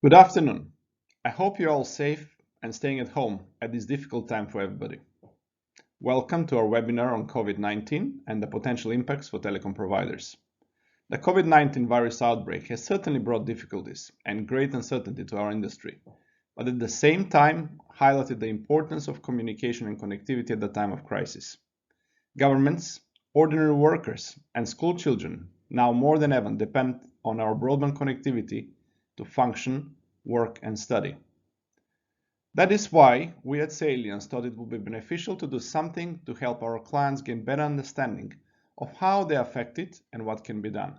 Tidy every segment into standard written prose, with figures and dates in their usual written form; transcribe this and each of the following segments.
Good afternoon. I hope you're all safe and staying at home at this difficult time for everybody. Welcome to our webinar on COVID-19 and the potential impacts for telecom providers. The COVID-19 virus outbreak has certainly brought difficulties and great uncertainty to our industry, but at the same time highlighted the importance of communication and connectivity at the time of crisis. Governments, ordinary workers, and school children now more than ever depend on our broadband connectivity to function, work, and study. That is why we at Salience thought it would be beneficial to do something to help our clients gain better understanding of how they are affected and what can be done.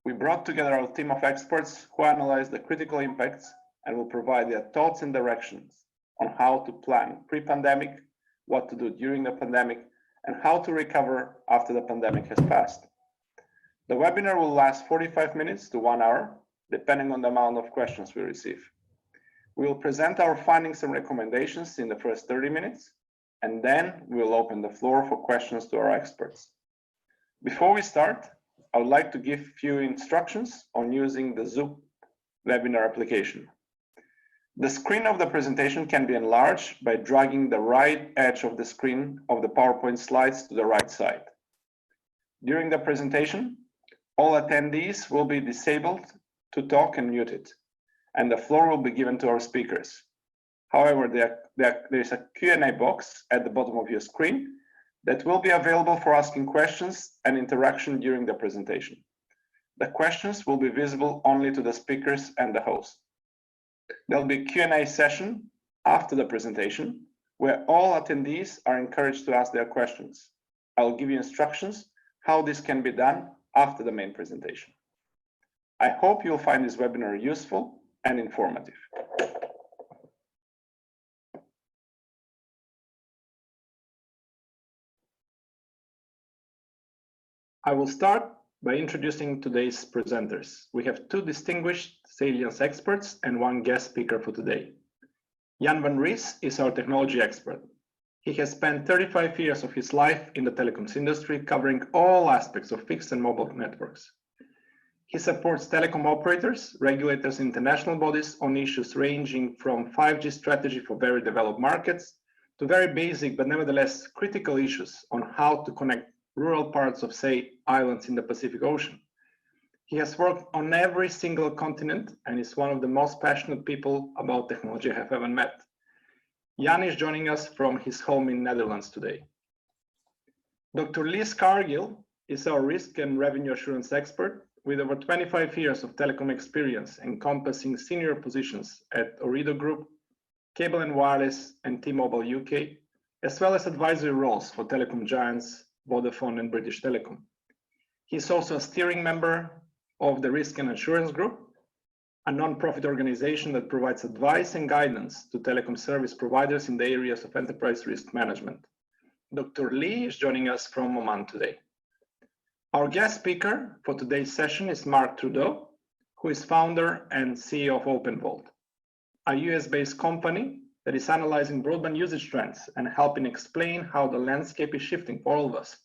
We brought together our team of experts who analyze the critical impacts and will provide their thoughts and directions on how to plan pre-pandemic, what to do during the pandemic, and how to recover after the pandemic has passed. The webinar will last 45 minutes to 1 hour, depending on the amount of questions we receive. We will present our findings and recommendations in the first 30 minutes, and then we will open the floor for questions to our experts. Before we start, I would like to give a few instructions on using the Zoom webinar application. The screen of the presentation can be enlarged by dragging the right edge of the screen of the PowerPoint slides to the right side. During the presentation, all attendees will be disabled to talk and muted, and the floor will be given to our speakers. However, there is a Q&A box at the bottom of your screen that will be available for asking questions and interaction during the presentation. The questions will be visible only to the speakers and the host. There will be a Q&A session after the presentation where all attendees are encouraged to ask their questions. I will give you instructions how this can be done after the main presentation. I hope you'll find this webinar useful and informative. I will start by introducing today's presenters. We have two distinguished Salience experts and one guest speaker for today. Jan van Ries is our technology expert. He has spent 35 years of his life in the telecoms industry, covering all aspects of fixed and mobile networks. He supports telecom operators, regulators, and international bodies on issues ranging from 5G strategy for very developed markets to very basic but nevertheless critical issues on how to connect rural parts of, say, islands in the Pacific Ocean. He has worked on every single continent and is one of the most passionate people about technology I have ever met. Jan is joining us from his home in Netherlands today. Dr. Liz Cargill is our risk and revenue assurance expert with over 25 years of telecom experience encompassing senior positions at Ooredoo Group, Cable & Wireless, and T-Mobile UK, as well as advisory roles for telecom giants Vodafone and British Telecom. He is also a steering member of the Risk and Assurance Group, a non-profit organization that provides advice and guidance to telecom service providers in the areas of enterprise risk management. Dr. Lee is joining us from Oman today. Our guest speaker for today's session is Mark Trudeau, who is founder and CEO of OpenVault, a US-based company that is analyzing broadband usage trends and helping explain how the landscape is shifting for all of us,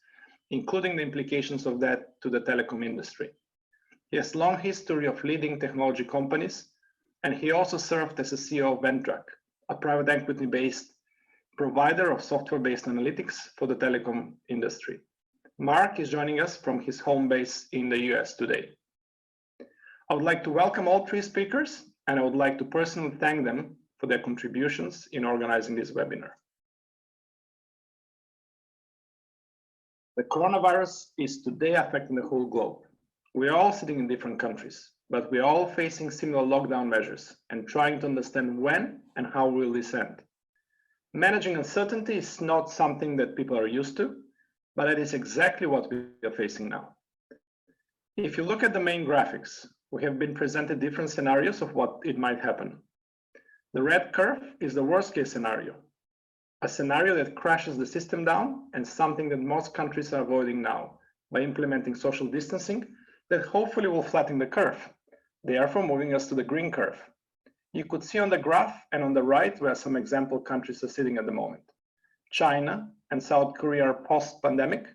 including the implications of that to the telecom industry. He has a long history of leading technology companies, and he also served as a CEO of Ventrac, a private equity-based provider of software-based analytics for the telecom industry. Mark is joining us from his home base in the US today. I would like to welcome all three speakers, and I would like to personally thank them for their contributions in organizing this webinar. The coronavirus is today affecting the whole globe. We are all sitting in different countries, but we are all facing similar lockdown measures and trying to understand when and how will this end. Managing uncertainty is not something that people are used to, but it is exactly what we are facing now. If you look at the main graphics, we have been presented different scenarios of what it might happen. The red curve is the worst case scenario, a scenario that crashes the system down and something that most countries are avoiding now by implementing social distancing that hopefully will flatten the curve, therefore moving us to the green curve. You could see on the graph and on the right where some example countries are sitting at the moment. China and South Korea are post-pandemic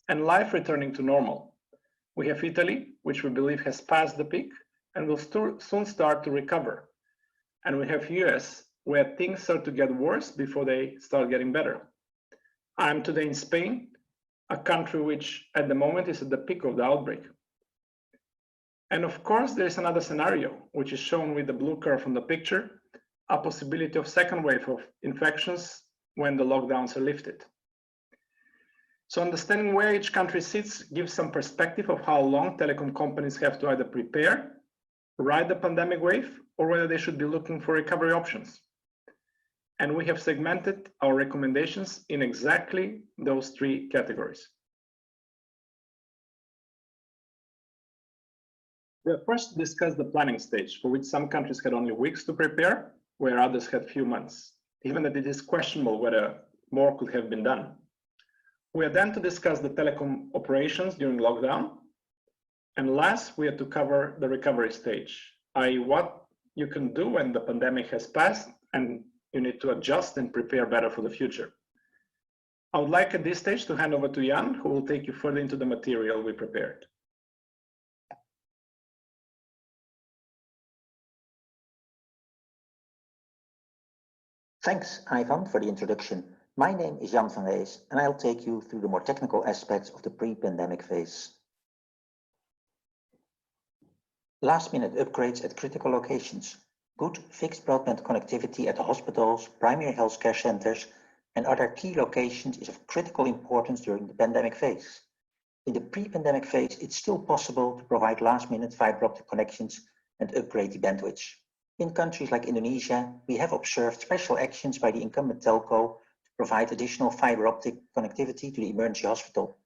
and life returning to normal. We have Italy, which we believe has passed the peak and will soon start to recover. And we have US, where things start to get worse before they start getting better. I'm today in Spain, a country which at the moment is at the peak of the outbreak. And of course, there is another scenario, which is shown with the blue curve on the picture, a possibility of second wave of infections when the lockdowns are lifted. So understanding where each country sits gives some perspective of how long telecom companies have to either prepare, ride the pandemic wave, or whether they should be looking for recovery options. And we have segmented our recommendations in exactly those three categories. We'll first discuss the planning stage, for which some countries had only weeks to prepare, where others had few months, even that it is questionable whether more could have been done. We are then to discuss the telecom operations during lockdown. And last, we are to cover the recovery stage, i.e. what you can do when the pandemic has passed and you need to adjust and prepare better for the future. I would like at this stage to hand over to Jan, who will take you further into the material we prepared. Thanks, Ivan, for the introduction. My name is Jan van Wees, and I'll take you through the more technical aspects of the pre-pandemic phase. Last-minute upgrades at critical locations, good fixed broadband connectivity at the hospitals, primary healthcare centers, and other key locations is of critical importance during the pandemic phase. In the pre-pandemic phase, it's still possible to provide last-minute fiber optic connections and upgrade the bandwidth. In countries like Indonesia, we have observed special actions by the incumbent telco to provide additional fiber optic connectivity to the emergency hospital.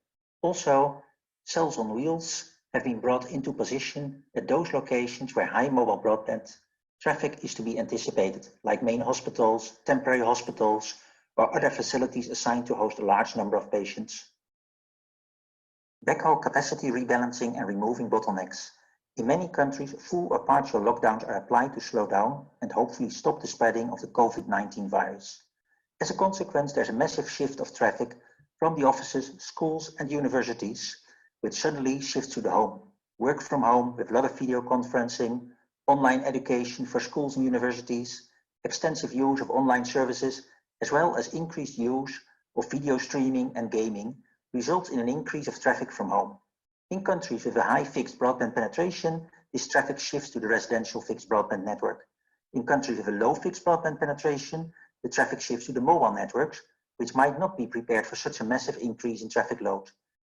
Also, cells on wheels have been brought into position at those locations where high mobile broadband traffic is to be anticipated, like main hospitals, temporary hospitals, or other facilities assigned to host a large number of patients. Backhaul capacity rebalancing and removing bottlenecks. In many countries, full or partial lockdowns are applied to slow down and hopefully stop the spreading of the COVID-19 virus. As a consequence, there's a massive shift of traffic from the offices, schools, and universities, which suddenly shifts to the home. Work from home with a lot of video conferencing, online education for schools and universities, extensive use of online services, as well as increased use of video streaming and gaming, results in an increase of traffic from home. In countries with a high fixed broadband penetration, this traffic shifts to the residential fixed broadband network. In countries with a low fixed broadband penetration, the traffic shifts to the mobile networks, which might not be prepared for such a massive increase in traffic load.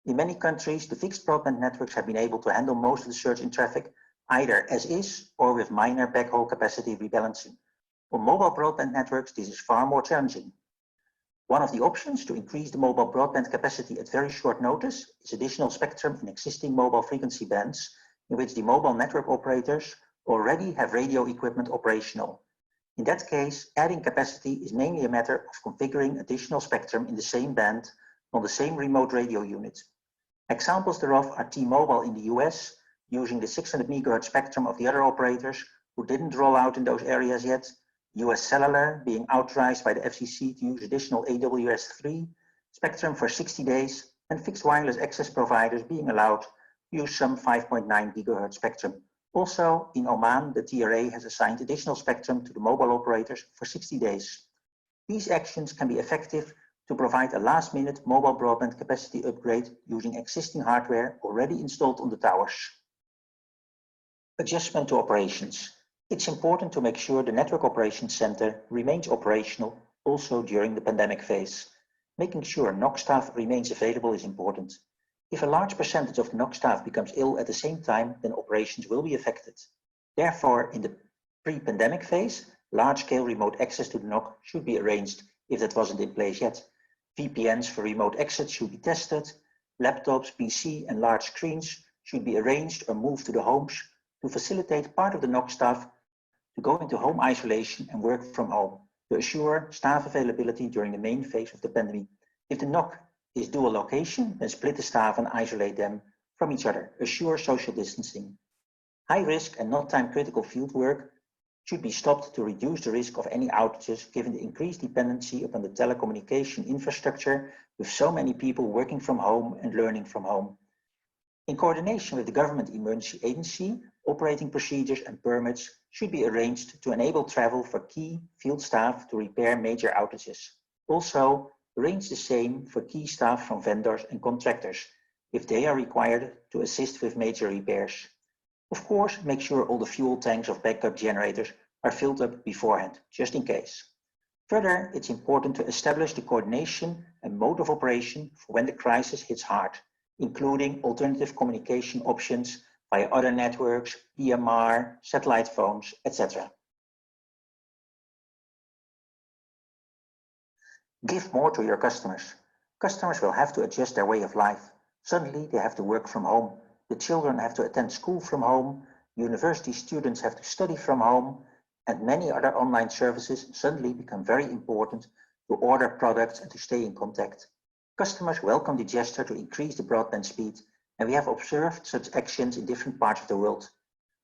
In many countries, the fixed broadband networks have been able to handle most of the surge in traffic, either as is or with minor backhaul capacity rebalancing. On mobile broadband networks, this is far more challenging. One of the options to increase the mobile broadband capacity at very short notice is additional spectrum in existing mobile frequency bands in which the mobile network operators already have radio equipment operational. In that case, adding capacity is mainly a matter of configuring additional spectrum in the same band on the same remote radio unit. Examples thereof are T-Mobile in the US using the 600 MHz spectrum of the other operators who didn't roll out in those areas yet, US Cellular being authorized by the FCC to use additional AWS-3 spectrum for 60 days, and fixed wireless access providers being allowed to use some 5.9 GHz spectrum. Also, in Oman, the TRA has assigned additional spectrum to the mobile operators for 60 days. These actions can be effective to provide a last-minute mobile broadband capacity upgrade using existing hardware already installed on the towers. Adjustment to operations. It's important to make sure the Network Operations Center remains operational also during the pandemic phase. Making sure NOC staff remains available is important. If a large percentage of NOC staff becomes ill at the same time, then operations will be affected. Therefore, in the pre-pandemic phase, large-scale remote access to the NOC should be arranged if that wasn't in place yet. VPNs for remote access should be tested. Laptops, PC, and large screens should be arranged or moved to the homes to facilitate part of the NOC staff to go into home isolation and work from home to assure staff availability during the main phase of the pandemic. If the NOC is dual location, then split the staff and isolate them from each other. Assure social distancing. High risk and not time critical field work should be stopped to reduce the risk of any outages given the increased dependency upon the telecommunication infrastructure with so many people working from home and learning from home. In coordination with the Government Emergency Agency, operating procedures and permits should be arranged to enable travel for key field staff to repair major outages. Also, arrange the same for key staff from vendors and contractors if they are required to assist with major repairs. Of course, make sure all the fuel tanks of backup generators are filled up beforehand, just in case. Further, it's important to establish the coordination and mode of operation for when the crisis hits hard, including alternative communication options via other networks, EMR, satellite phones, etc. Give more to your customers. Customers will have to adjust their way of life. Suddenly they have to work from home. The children have to attend school from home. University students have to study from home. And many other online services suddenly become very important to order products and to stay in contact. Customers welcome the gesture to increase the broadband speed, and we have observed such actions in different parts of the world.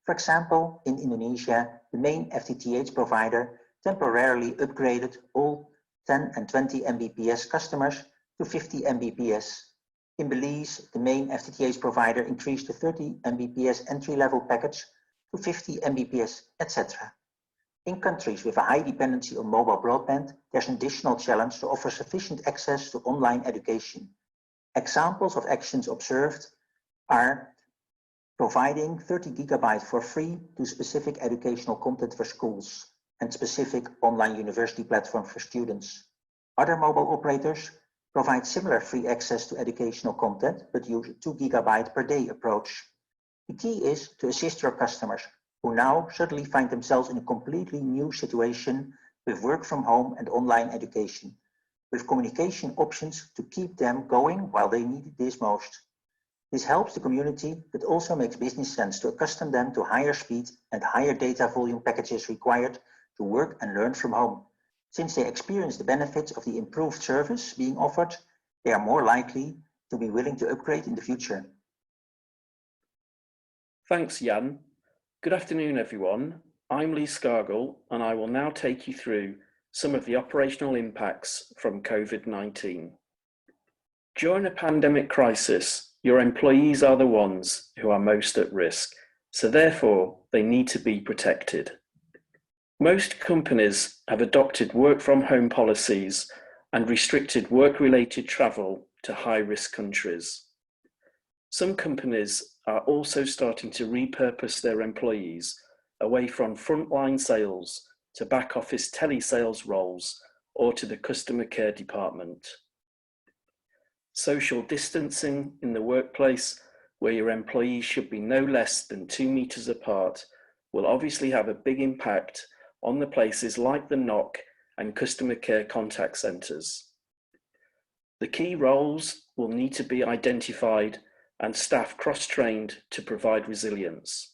For example, in Indonesia, the main FTTH provider temporarily upgraded all 10 and 20 Mbps customers to 50 Mbps. In Belize, the main FTTH provider increased the 30 Mbps entry-level package to 50 Mbps, etc. In countries with a high dependency on mobile broadband, there's an additional challenge to offer sufficient access to online education. Examples of actions observed are providing 30 GB for free to specific educational content for schools and specific online university platform for students. Other mobile operators provide similar free access to educational content, but use a 2 GB per day approach. The key is to assist your customers, who now suddenly find themselves in a completely new situation with work from home and online education, with communication options to keep them going while they need this most. This helps the community, but also makes business sense to accustom them to higher speed and higher data volume packages required to work and learn from home. Since they experience the benefits of the improved service being offered, they are more likely to be willing to upgrade in the future. Thanks, Jan. Good afternoon, everyone. I'm Lee Scargill, and I will now take you through some of the operational impacts from COVID-19. During a pandemic crisis, your employees are the ones who are most at risk, so therefore they need to be protected. Most companies have adopted work-from-home policies and restricted work-related travel to high-risk countries. Some companies are also starting to repurpose their employees away from frontline sales to back-office telesales roles or to the customer care department. Social distancing in the workplace, where your employees should be no less than 2 meters apart, will obviously have a big impact on the places like the NOC and customer care contact centres. The key roles will need to be identified and staff cross-trained to provide resilience.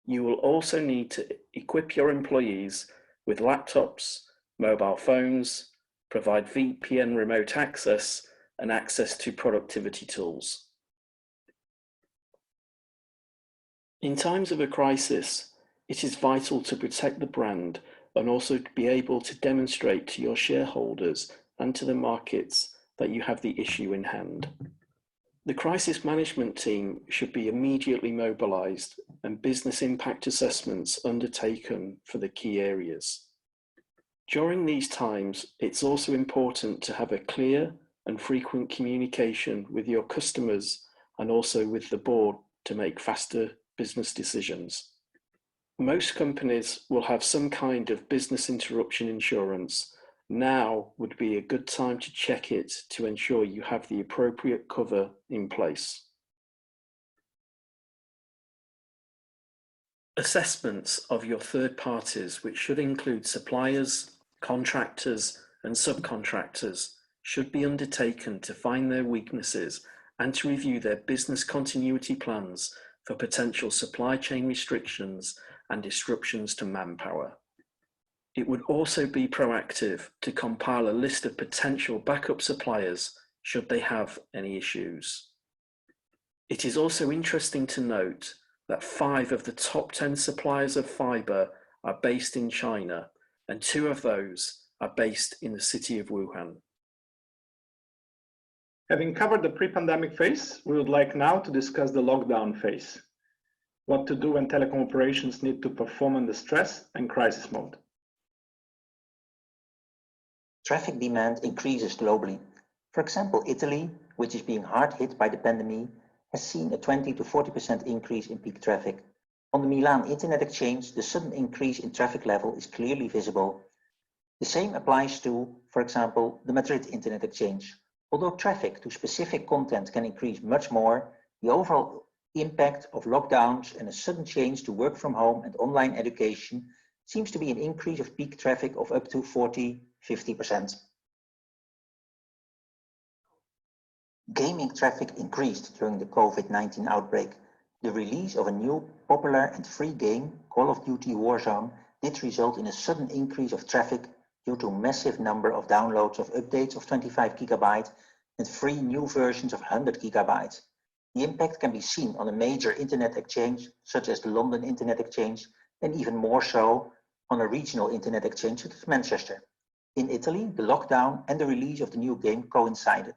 You will also need to equip your employees with laptops, mobile phones, provide VPN remote access, and access to productivity tools. In times of a crisis, it is vital to protect the brand and also to be able to demonstrate to your shareholders and to the markets that you have the issue in hand. The crisis management team should be immediately mobilised and business impact assessments undertaken for the key areas. During these times, it's also important to have a clear and frequent communication with your customers and also with the board to make faster business decisions. Most companies will have some kind of business interruption insurance. Now would be a good time to check it to ensure you have the appropriate cover in place. Assessments of your third parties, which should include suppliers, contractors, and subcontractors, should be undertaken to find their weaknesses and to review their business continuity plans for potential supply chain restrictions and disruptions to manpower. It would also be proactive to compile a list of potential backup suppliers should they have any issues. It is also interesting to note that 5 of the top 10 suppliers of fibre are based in China, and 2 of those are based in the city of Wuhan. Having covered the pre-pandemic phase, we would like now to discuss the lockdown phase. what to do when telecom operations need to perform under stress and crisis mode. Traffic demand increases globally. For example, Italy, which is being hard hit by the pandemic, has seen a 20 to 40% increase in peak traffic. On the Milan Internet Exchange, the sudden increase in traffic level is clearly visible. The same applies to, for example, the Madrid Internet Exchange. Although traffic to specific content can increase much more, the overall impact of lockdowns and a sudden change to work from home and online education seems to be an increase of peak traffic of up to 40–50%. Gaming traffic increased during the COVID-19 outbreak. The release of a new, popular and free game, Call of Duty Warzone, did result in a sudden increase of traffic due to a massive number of downloads of updates of 25 GB and free new versions of 100 GB. The impact can be seen on a major internet exchange, such as the London Internet Exchange, and even more so on a regional internet exchange such as Manchester. In Italy, the lockdown and the release of the new game coincided.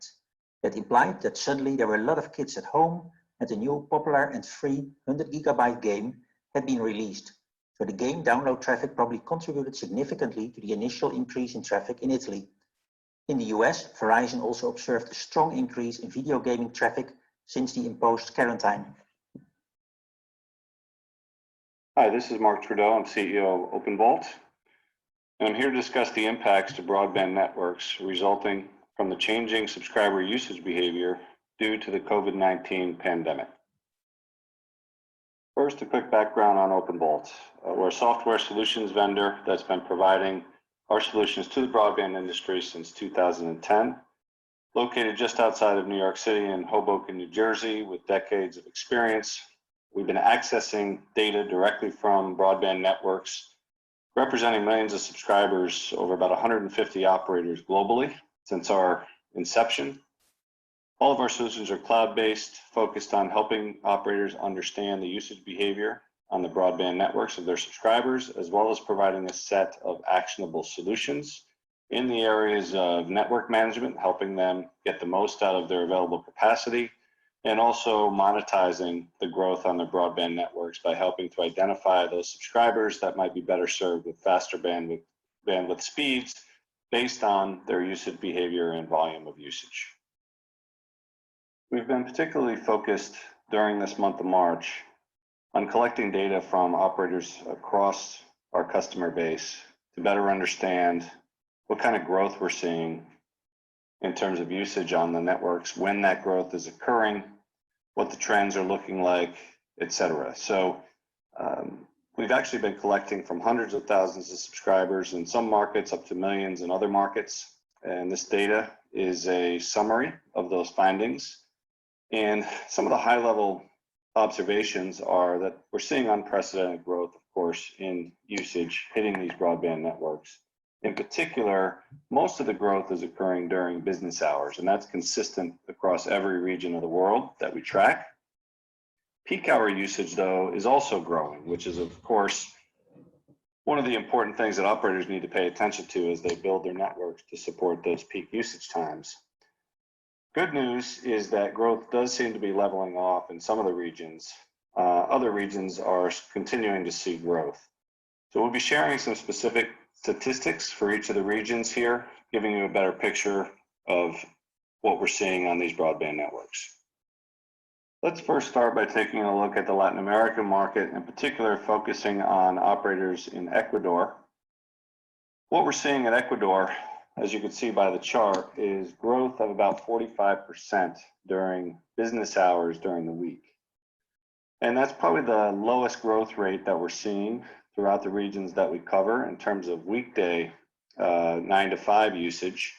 That implied that suddenly there were a lot of kids at home and the new popular and free 100 GB game had been released. So the game download traffic probably contributed significantly to the initial increase in traffic in Italy. In the US, Verizon also observed a strong increase in video gaming traffic since the imposed quarantine. Hi, this is Mark Trudeau. I'm CEO of OpenVault, and I'm here to discuss the impacts to broadband networks resulting from the changing subscriber usage behavior due to the COVID-19 pandemic. First, a quick background on OpenVault. We're a software solutions vendor that's been providing our solutions to the broadband industry since 2010. Located just outside of New York City in Hoboken, New Jersey, with decades of experience, we've been accessing data directly from broadband networks, representing millions of subscribers over about 150 operators globally since our inception. All of our solutions are cloud-based, focused on helping operators understand the usage behavior on the broadband networks of their subscribers, as well as providing a set of actionable solutions in the areas of network management, helping them get the most out of their available capacity, and also monetizing the growth on their broadband networks by helping to identify those subscribers that might be better served with faster bandwidth speeds based on their usage behavior and volume of usage. We've been particularly focused during this month of March on collecting data from operators across our customer base to better understand what kind of growth we're seeing in terms of usage on the networks, when that growth is occurring, what the trends are looking like, etc. So we've actually been collecting from hundreds of thousands of subscribers in some markets up to millions in other markets. And this data is a summary of those findings. And some of the high level observations are that we're seeing unprecedented growth, of course, in usage hitting these broadband networks. In particular, most of the growth is occurring during business hours, and that's consistent across every region of the world that we track. Peak hour usage, though, is also growing, which is, of course, one of the important things that operators need to pay attention to as they build their networks to support those peak usage times. Good news is that growth does seem to be leveling off in some of the regions. Other regions are continuing to see growth. So we'll be sharing some specific statistics for each of the regions here, giving you a better picture of what we're seeing on these broadband networks. Let's first start by taking a look at the Latin American market, in particular focusing on operators in Ecuador. What we're seeing in Ecuador, as you can see by the chart, is growth of about 45% during business hours during the week. And that's probably the lowest growth rate that we're seeing throughout the regions that we cover in terms of weekday 9 to 5 usage.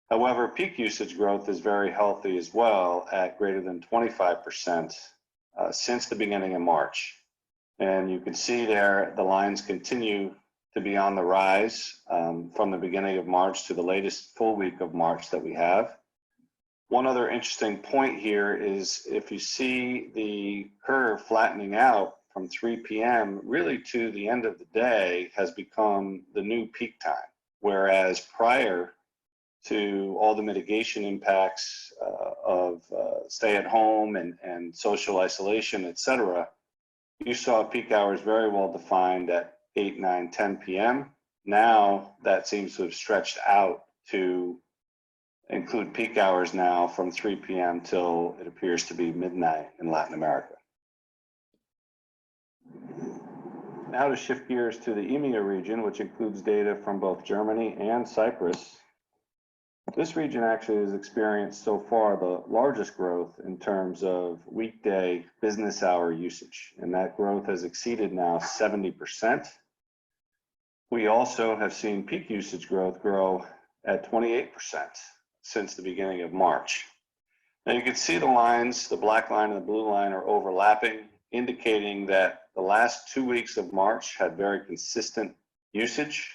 However, peak usage growth is very healthy as well at greater than 25% since the beginning of March. And you can see there the lines continue to be on the rise from the beginning of March to the latest full week of March that we have. One other interesting point here is if you see the curve flattening out from 3 p.m. really to the end of the day has become the new peak time, whereas prior to all the mitigation impacts of stay at home and social isolation, etc., you saw peak hours very well defined at 8, 9, 10 p.m. Now that seems to have stretched out to include peak hours now from 3 p.m. till it appears to be midnight in Latin America. Now to shift gears to the EMEA region, which includes data from both Germany and Cyprus. This region actually has experienced so far the largest growth in terms of weekday business hour usage, and that growth has exceeded now 70%. We also have seen peak usage growth grow at 28% since the beginning of March. Now you can see the lines, the black line and the blue line are overlapping, indicating that the last 2 weeks of March had very consistent usage.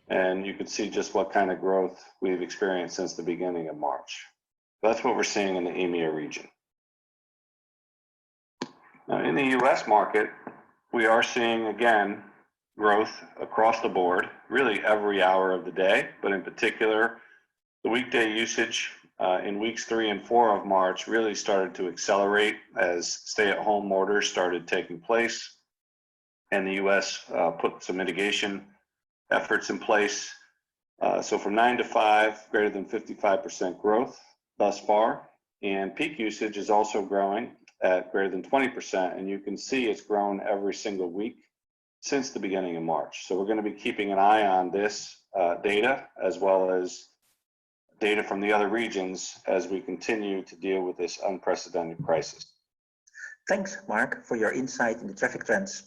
And you can see just what kind of growth we've experienced since the beginning of March. That's what we're seeing in the EMEA region. Now in the US market, we are seeing again growth across the board, really every hour of the day, but in particular, the weekday usage in weeks 3 and 4 of March really started to accelerate as stay-at-home orders started taking place, and the US put some mitigation efforts in place. So from 9 to 5, greater than 55% growth thus far, and peak usage is also growing at greater than 20%, and you can see it's grown every single week since the beginning of March. So we're going to be keeping an eye on this data as well as data from the other regions as we continue to deal with this unprecedented crisis. Thanks, Mark, for your insight into traffic trends.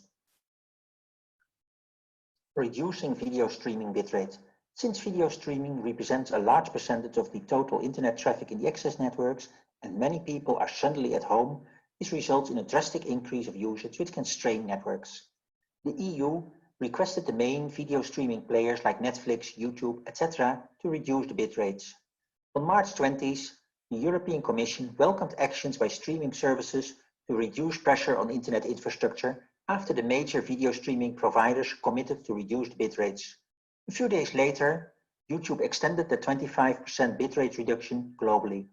Reducing video streaming bitrate. Since video streaming represents a large percentage of the total internet traffic in the access networks, and many people are suddenly at home, this results in a drastic increase of usage which can strain networks. The EU requested the main video streaming players like Netflix, YouTube, etc. to reduce the bit rates. On March 20th, the European Commission welcomed actions by streaming services to reduce pressure on internet infrastructure after the major video streaming providers committed to reduce the bit rates. A few days later, YouTube extended the 25% bitrate reduction globally.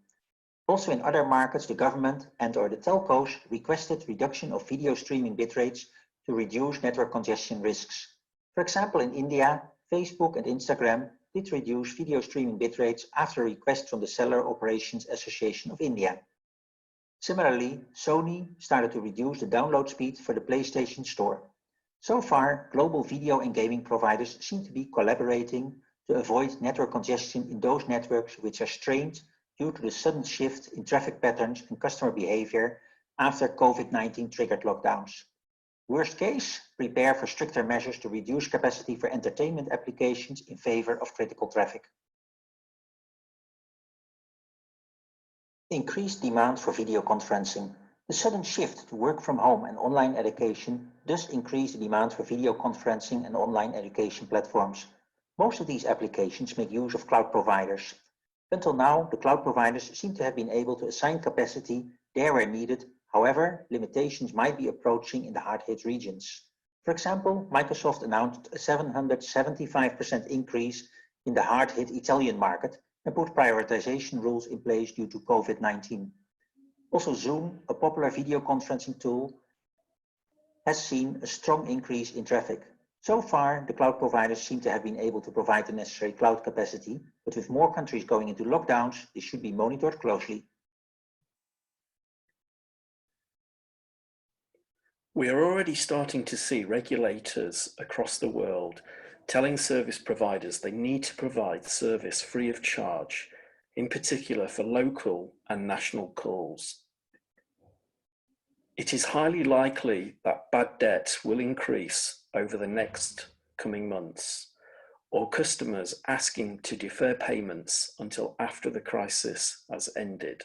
Also in other markets, the government and/or the telcos requested reduction of video streaming bitrates to reduce network congestion risks. For example, in India, Facebook and Instagram did reduce video streaming bitrates after a request from the Cellular Operations Association of India. Similarly, Sony started to reduce the download speed for the PlayStation Store. So far, global video and gaming providers seem to be collaborating to avoid network congestion in those networks which are strained due to the sudden shift in traffic patterns and customer behavior after COVID-19 triggered lockdowns. Worst case, prepare for stricter measures to reduce capacity for entertainment applications in favor of critical traffic. Increased demand for video conferencing. The sudden shift to work from home and online education does increase the demand for video conferencing and online education platforms. Most of these applications make use of cloud providers. Until now, the cloud providers seem to have been able to assign capacity there where needed. However, limitations might be approaching in the hard-hit regions. For example, Microsoft announced a 775% increase in the hard-hit Italian market and put prioritization rules in place due to COVID-19. Also, Zoom, a popular video conferencing tool, has seen a strong increase in traffic. So far, the cloud providers seem to have been able to provide the necessary cloud capacity, but with more countries going into lockdowns, this should be monitored closely. We are already starting to see regulators across the world telling service providers they need to provide service free of charge, in particular for local and national calls. It is highly likely that bad debt will increase over the next coming months, or customers asking to defer payments until after the crisis has ended.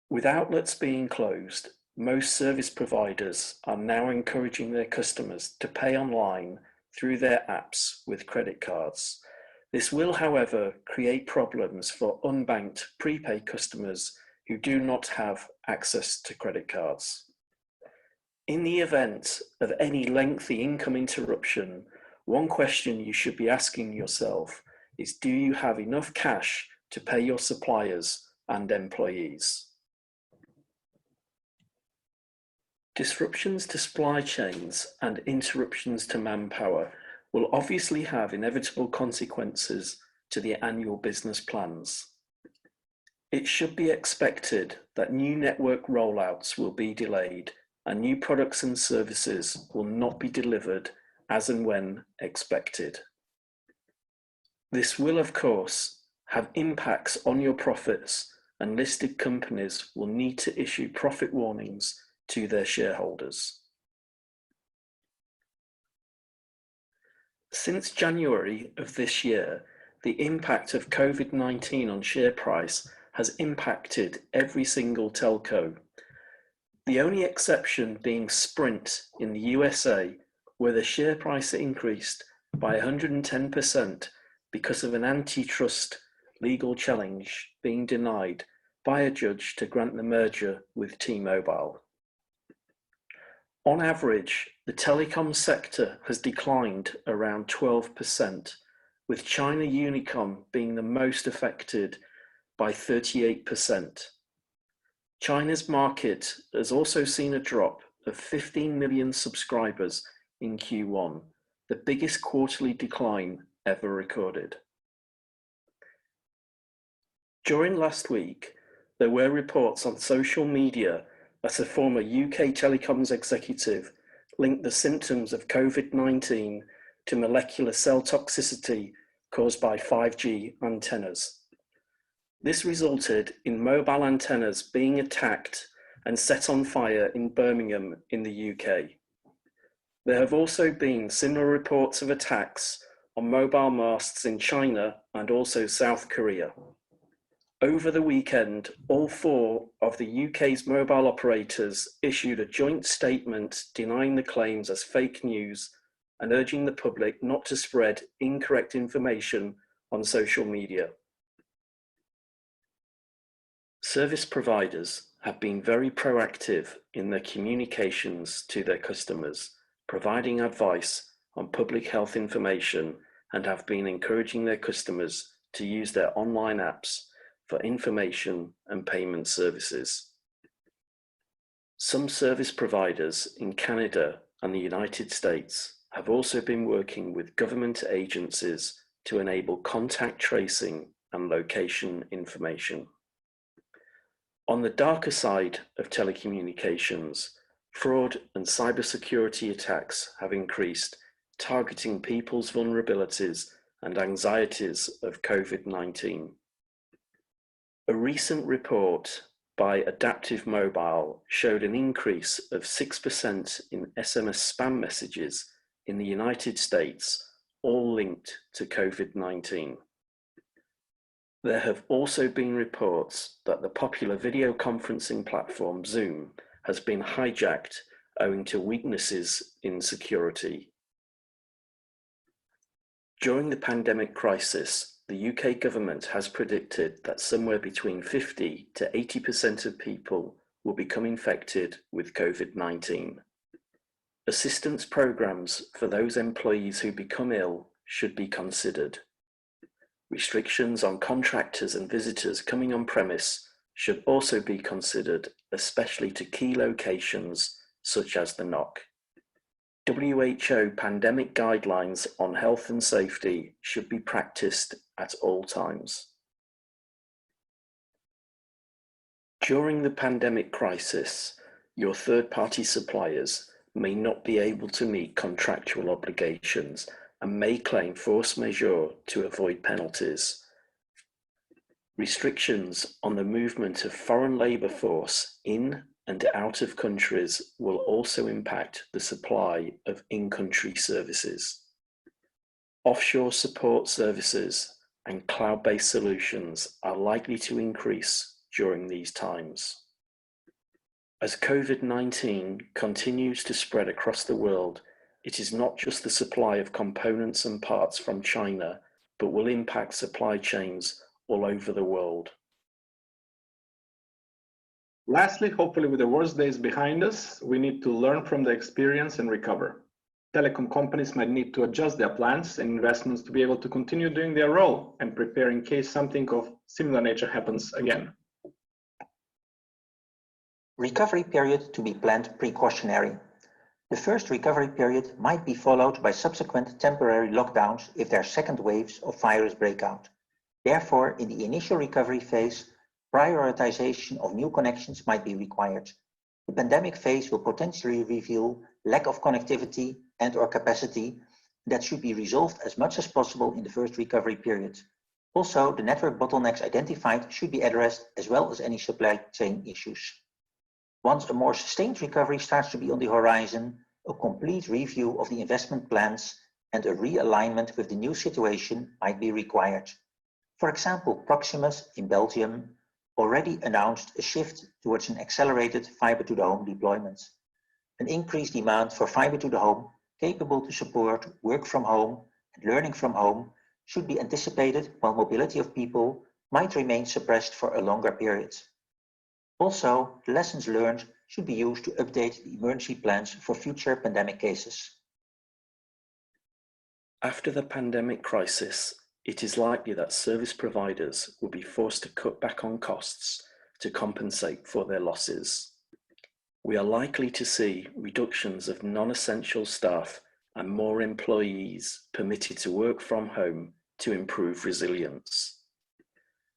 With outlets being closed, most service providers are now encouraging their customers to pay online through their apps with credit cards. This will, however, create problems for unbanked prepaid customers who do not have access to credit cards. In the event of any lengthy income interruption, one question you should be asking yourself is, do you have enough cash to pay your suppliers and employees? Disruptions to supply chains and interruptions to manpower will obviously have inevitable consequences to the annual business plans. It should be expected that new network rollouts will be delayed and new products and services will not be delivered as and when expected. This will, of course, have impacts on your profits, and listed companies will need to issue profit warnings to their shareholders. Since January of this year, the impact of COVID-19 on share price has impacted every single telco. The only exception being Sprint in the USA, where the share price increased by 110% because of an antitrust legal challenge being denied by a judge to grant the merger with T-Mobile. On average, the telecom sector has declined around 12%, with China Unicom being the most affected by 38%. China's market has also seen a drop of 15 million subscribers in Q1, the biggest quarterly decline ever recorded. During last week, there were reports on social media that a former UK telecoms executive linked the symptoms of COVID-19 to molecular cell toxicity caused by 5G antennas. This resulted in mobile antennas being attacked and set on fire in Birmingham in the UK. There have also been similar reports of attacks on mobile masts in China and also South Korea. Over the weekend, all 4 of the UK's mobile operators issued a joint statement denying the claims as fake news and urging the public not to spread incorrect information on social media. Service providers have been very proactive in their communications to their customers, providing advice on public health information, and have been encouraging their customers to use their online apps for information and payment services. Some service providers in Canada and the United States have also been working with government agencies to enable contact tracing and location information. On the darker side of telecommunications, fraud and cybersecurity attacks have increased, targeting people's vulnerabilities and anxieties of COVID-19. A recent report by Adaptive Mobile showed an increase of 6% in SMS spam messages in the United States, all linked to COVID-19. There have also been reports that the popular video conferencing platform Zoom has been hijacked owing to weaknesses in security. During the pandemic crisis, the UK government has predicted that somewhere between 50 to 80% of people will become infected with COVID-19. Assistance programs for those employees who become ill should be considered. Restrictions on contractors and visitors coming on premise should also be considered, especially to key locations such as the NOC. WHO pandemic guidelines on health and safety should be practiced at all times. During the pandemic crisis, your third-party suppliers may not be able to meet contractual obligations and may claim force majeure to avoid penalties. Restrictions on the movement of foreign labour force in and out of countries will also impact the supply of in-country services. Offshore support services and cloud-based solutions are likely to increase during these times. As COVID-19 continues to spread across the world, it is not just the supply of components and parts from China, but will impact supply chains all over the world. Lastly, hopefully with the worst days behind us, we need to learn from the experience and recover. Telecom companies might need to adjust their plans and investments to be able to continue doing their role and prepare in case something of similar nature happens again. Recovery period to be planned precautionary. The first recovery period might be followed by subsequent temporary lockdowns if there are second waves of virus breakout. Therefore, in the initial recovery phase, prioritization of new connections might be required. The pandemic phase will potentially reveal lack of connectivity and/or capacity that should be resolved as much as possible in the first recovery period. Also, the network bottlenecks identified should be addressed as well as any supply chain issues. Once a more sustained recovery starts to be on the horizon, a complete review of the investment plans and a realignment with the new situation might be required. For example, Proximus in Belgium already announced a shift towards an accelerated fiber-to-the-home deployment. An increased demand for fiber-to-the-home capable to support work from home and learning from home should be anticipated, while mobility of people might remain suppressed for a longer period. Also, the lessons learned should be used to update the emergency plans for future pandemic cases. After the pandemic crisis, it is likely that service providers will be forced to cut back on costs to compensate for their losses. We are likely to see reductions of non-essential staff and more employees permitted to work from home to improve resilience.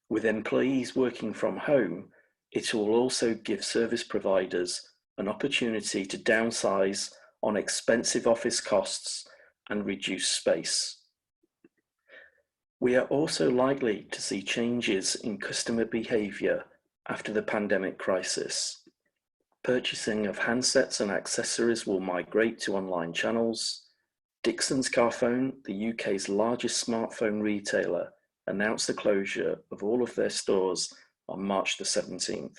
With employees working from home, it will also give service providers an opportunity to downsize on expensive office costs and reduce space. We are also likely to see changes in customer behaviour after the pandemic crisis. Purchasing of handsets and accessories will migrate to online channels. Dixons Carphone, the UK's largest smartphone retailer, announced the closure of all of their stores on March the 17th.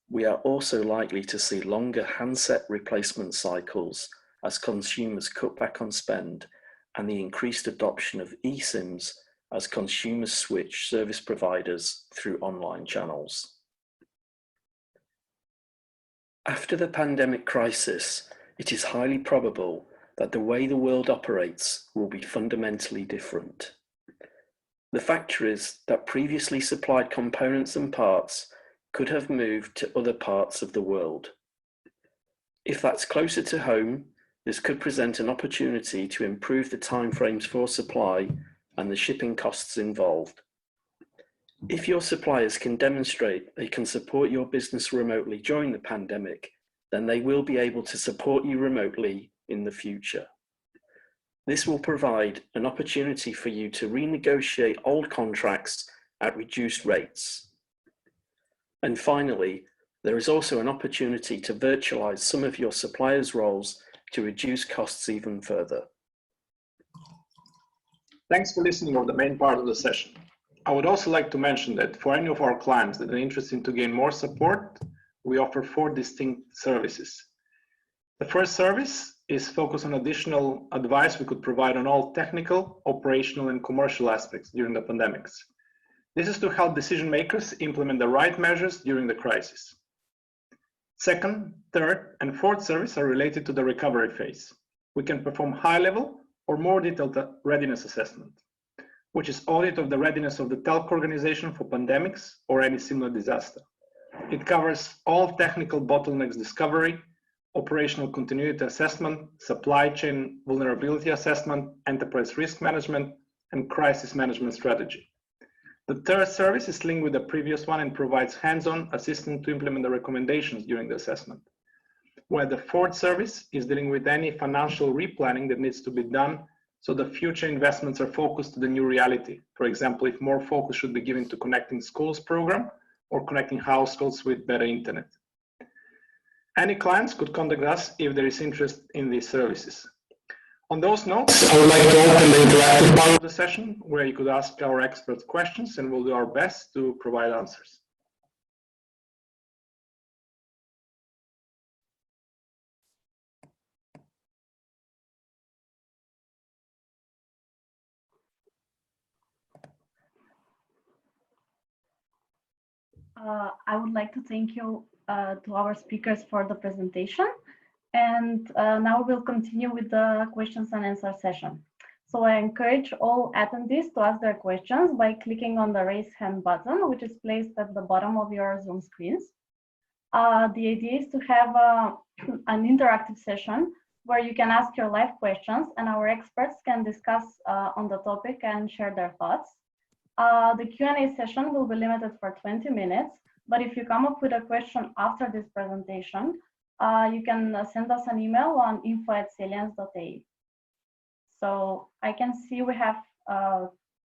We are also likely to see longer handset replacement cycles as consumers cut back on spend, and the increased adoption of eSIMs as consumers switch service providers through online channels. After the pandemic crisis, it is highly probable that the way the world operates will be fundamentally different. The factories that previously supplied components and parts could have moved to other parts of the world. If that's closer to home, this could present an opportunity to improve the timeframes for supply and the shipping costs involved. If your suppliers can demonstrate they can support your business remotely during the pandemic, then they will be able to support you remotely in the future. This will provide an opportunity for you to renegotiate old contracts at reduced rates. And finally, there is also an opportunity to virtualize some of your suppliers' roles to reduce costs even further. Thanks for listening to the main part of the session. I would also like to mention that for any of our clients that are interested to gain more support, we offer 4 distinct services. The first service is focused on additional advice we could provide on all technical, operational, and commercial aspects during the pandemics. This is to help decision makers implement the right measures during the crisis. Second, third, and fourth service are related to the recovery phase. We can perform high-level or more detailed readiness assessment, which is audit of the readiness of the telco organization for pandemics or any similar disaster. It covers all technical bottlenecks discovery, operational continuity assessment, supply chain vulnerability assessment, enterprise risk management, and crisis management strategy. The third service is linked with the previous one and provides hands-on assistance to implement the recommendations during the assessment. Where the fourth service is dealing with any financial replanning that needs to be done so the future investments are focused to the new reality. For example, if more focus should be given to connecting schools program or connecting households with better internet. Any clients could contact us if there is interest in these services. On those notes, I would like to open the interactive part of the session where you could ask our experts questions, and we'll do our best to provide answers. I would like to thank you to our speakers for the presentation. And now we'll continue with the questions and answer session. So I encourage all attendees to ask their questions by clicking on the raise hand button, which is placed at the bottom of your Zoom screens. The idea is to have an interactive session where you can ask your live questions and our experts can discuss on the topic and share their thoughts. The Q&A session will be limited for 20 minutes, but if you come up with a question after this presentation, you can send us an email on info@salience.ai. So I can see we have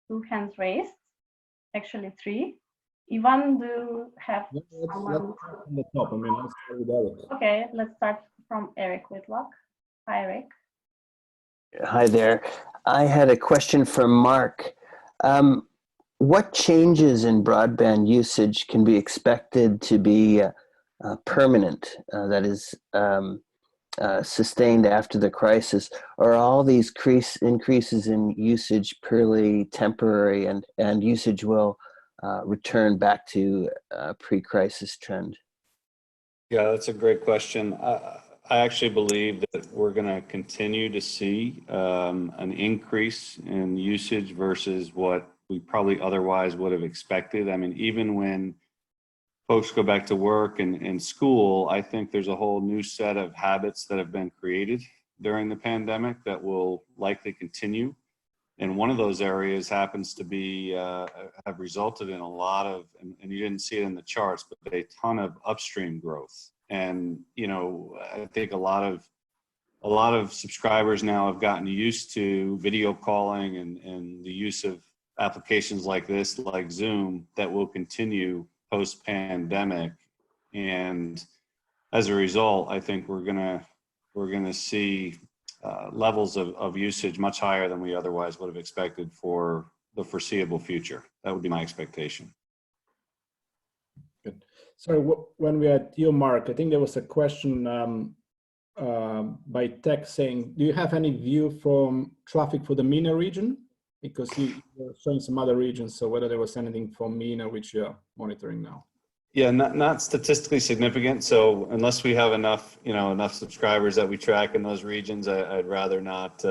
2 hands raised, actually 3. Ivan, do you have someone? Let's start from the top. I mean, let's start with Eric. Okay, let's start from Eric Whitlock. Hi, Eric. Hi there. I had a question for Mark. What changes in broadband usage can be expected to be permanent, that is sustained after the crisis? Or are all these increases in usage purely temporary and usage will return back to a pre-crisis trend? Yeah, that's a great question. I actually believe that we're going to continue to see an increase in usage versus what we probably otherwise would have expected. I mean, even when folks go back to work and school, I think there's a whole new set of habits that have been created during the pandemic that will likely continue. And one of those areas happens to be, have resulted in a lot of, and you didn't see it in the charts, but a ton of upstream growth. And, you know, I think a lot of subscribers now have gotten used to video calling and the use of applications like this, like Zoom, that will continue post-pandemic. And as a result, I think we're gonna see levels of usage much higher than we otherwise would have expected for the foreseeable future. That would be my expectation. Good. So when we had you, Mark, I think there was a question by text saying, do you have any view from traffic for the MENA region? Because you were showing some other regions, so whether there was anything from MENA which you're monitoring now. Yeah, not statistically significant. So unless we have enough subscribers that we track in those regions, I'd rather not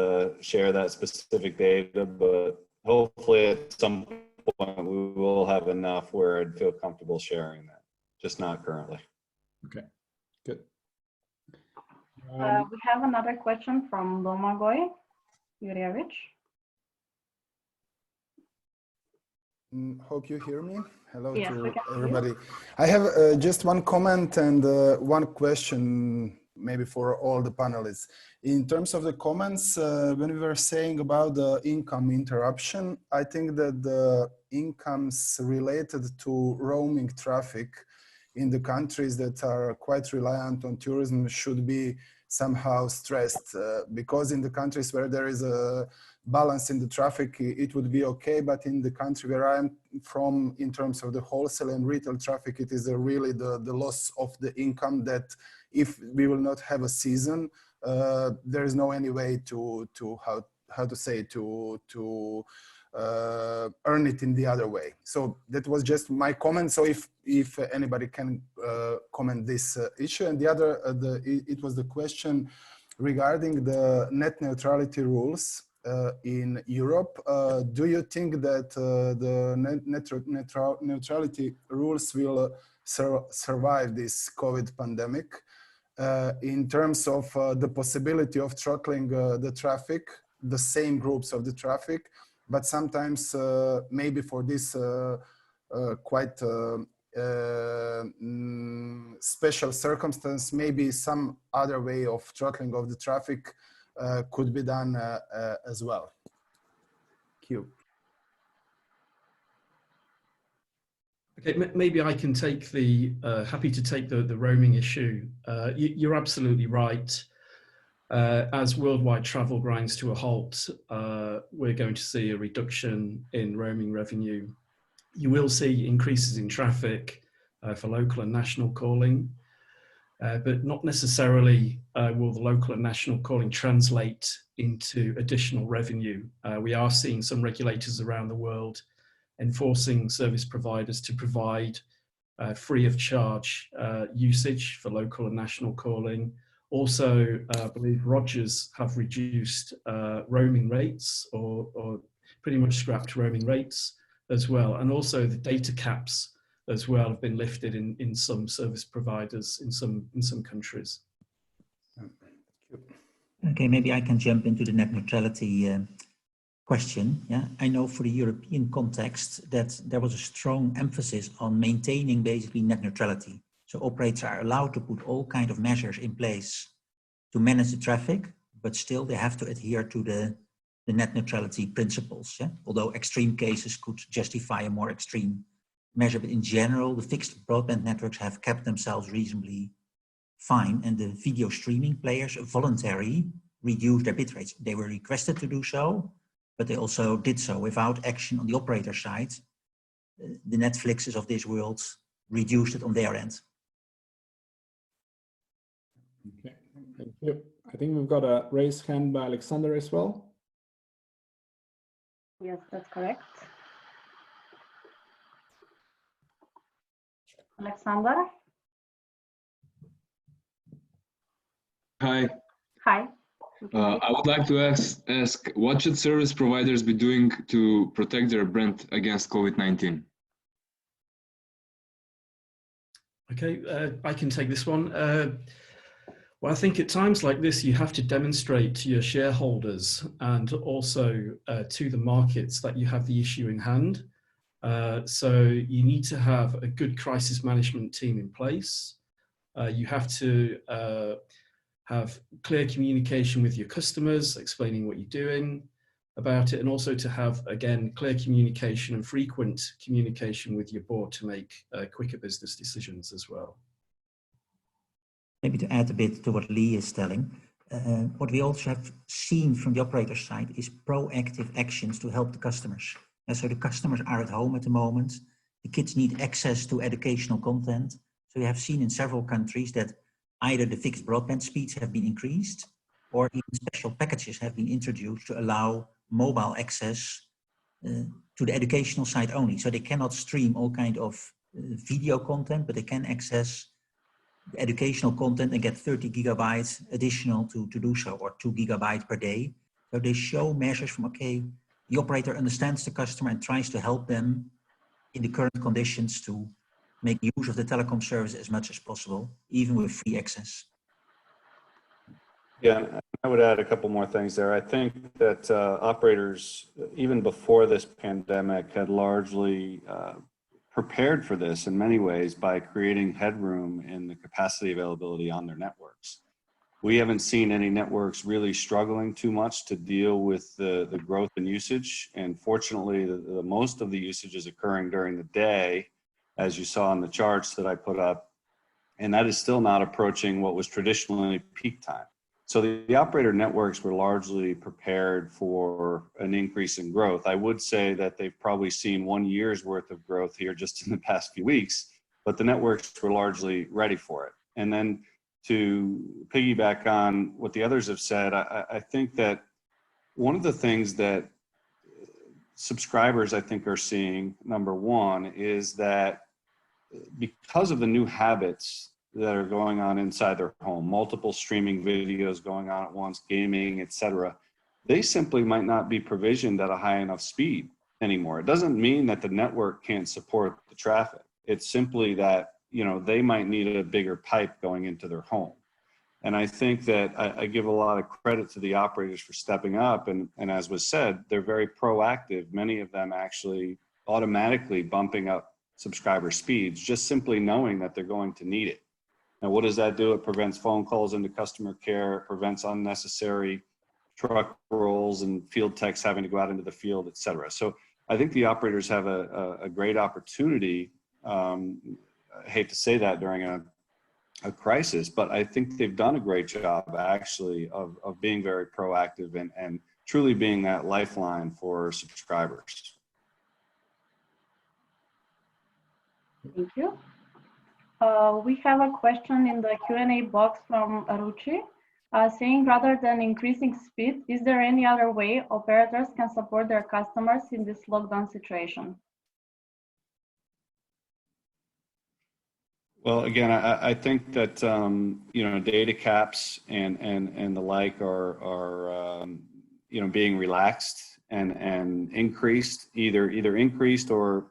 share that specific data. But hopefully at some point we will have enough where I'd feel comfortable sharing that. Just not currently. Okay, good. We have another question from Domagoj Jurjevic. Hope you hear me. Hello Yes, to everybody. I have just one comment and one question maybe for all the panelists. In terms of the comments, when we were saying about the income interruption, I think that the incomes related to roaming traffic in the countries that are quite reliant on tourism should be somehow stressed, because in the countries where there is a balance in the traffic, it would be okay, but in the country where I'm from, in terms of the wholesale and retail traffic, it is really the loss of the income that if we will not have a season, there is no any way to how to say to earn it in the other way. So that was just my comment. So if anybody can comment this issue. And the other, it was the question regarding the net neutrality rules in Europe. Do you think that the net neutrality rules will survive this COVID pandemic in terms of the possibility of throttling the traffic, the same groups of the traffic, but sometimes maybe for this quite special circumstance, maybe some other way of throttling of the traffic could be done as well. Thank you. Okay, maybe I can take the, happy to take the roaming issue. You're absolutely right. As worldwide travel grinds to a halt, we're going to see a reduction in roaming revenue. You will see increases in traffic for local and national calling, but not necessarily will the local and national calling translate into additional revenue. We are seeing some regulators around the world enforcing service providers to provide free of charge usage for local and national calling. Also, I believe Rogers have reduced roaming rates or pretty much scrapped roaming rates as well. And also the data caps as well have been lifted in some service providers in some countries. Okay, maybe I can jump into the net neutrality question. Yeah, I know for the European context that there was a strong emphasis on maintaining basically net neutrality. So operators are allowed to put all kinds of measures in place to manage the traffic, but still they have to adhere to the net neutrality principles. Yeah? Although extreme cases could justify a more extreme measure, but in general, the fixed broadband networks have kept themselves reasonably fine, and the video streaming players voluntarily reduced their bit rates. They were requested to do so, but they also did so without action on the operator side. The Netflixes of this world reduced it on their end. Okay, thank you. I think we've got a raised hand by Alexander as well. Yes, that's correct. Alexander? Hi. Hi. I would like to ask what should service providers be doing to protect their brand against COVID-19? Okay, I can take this one. Well, I think at times like this, you have to demonstrate to your shareholders and also to the markets that you have the issue in hand. So you need to have a good crisis management team in place. You have to have clear communication with your customers, explaining what you're doing about it, and also to have, again, clear communication and frequent communication with your board to make quicker business decisions as well. Maybe to add a bit to what Lee is telling, what we also have seen from the operator side is proactive actions to help the customers. And so the customers are at home at the moment. The kids need access to educational content. So we have seen in several countries that either the fixed broadband speeds have been increased or even special packages have been introduced to allow mobile access to the educational side only. So they cannot stream all kind of video content, but they can access the educational content and get 30 gigabytes additional to do so, or 2 gigabytes per day. So they show measures from, okay, the operator understands the customer and tries to help them in the current conditions to make use of the telecom service as much as possible, even with free access. Yeah, I would add a couple more things there. I think that operators, even before this pandemic, had largely prepared for this in many ways by creating headroom in the capacity availability on their networks. We haven't seen any networks really struggling too much to deal with the growth in usage. And fortunately, the most of the usage is occurring during the day, as you saw in the charts that I put up. And that is still not approaching what was traditionally peak time. So the operator networks were largely prepared for an increase in growth. I would say that they've probably seen 1 year's worth of growth here just in the past few weeks, but the networks were largely ready for it. And then to piggyback on what the others have said, I think that one of the things that subscribers, I think, are seeing, number one, is that because of the new habits that are going on inside their home, multiple streaming videos going on at once, gaming, etc., they simply might not be provisioned at a high enough speed anymore. It doesn't mean that the network can't support the traffic. It's simply that, you know, they might need a bigger pipe going into their home. And I think that I give a lot of credit to the operators for stepping up. And as was said, they're very proactive. Many of them actually automatically bumping up subscriber speeds, just simply knowing that they're going to need it. Now, what does that do? It prevents phone calls into customer care, it prevents unnecessary truck rolls and field techs having to go out into the field, et cetera. So I think the operators have a great opportunity. I hate to say that during a crisis, but I think they've done a great job actually of being very proactive and truly being that lifeline for subscribers. Thank you. We have a question in the Q&A box from Ruchi saying, rather than increasing speed, is there any other way operators can support their customers in this lockdown situation? Well, again, I think that you know, data caps and the like are you know, being relaxed and increased, either increased or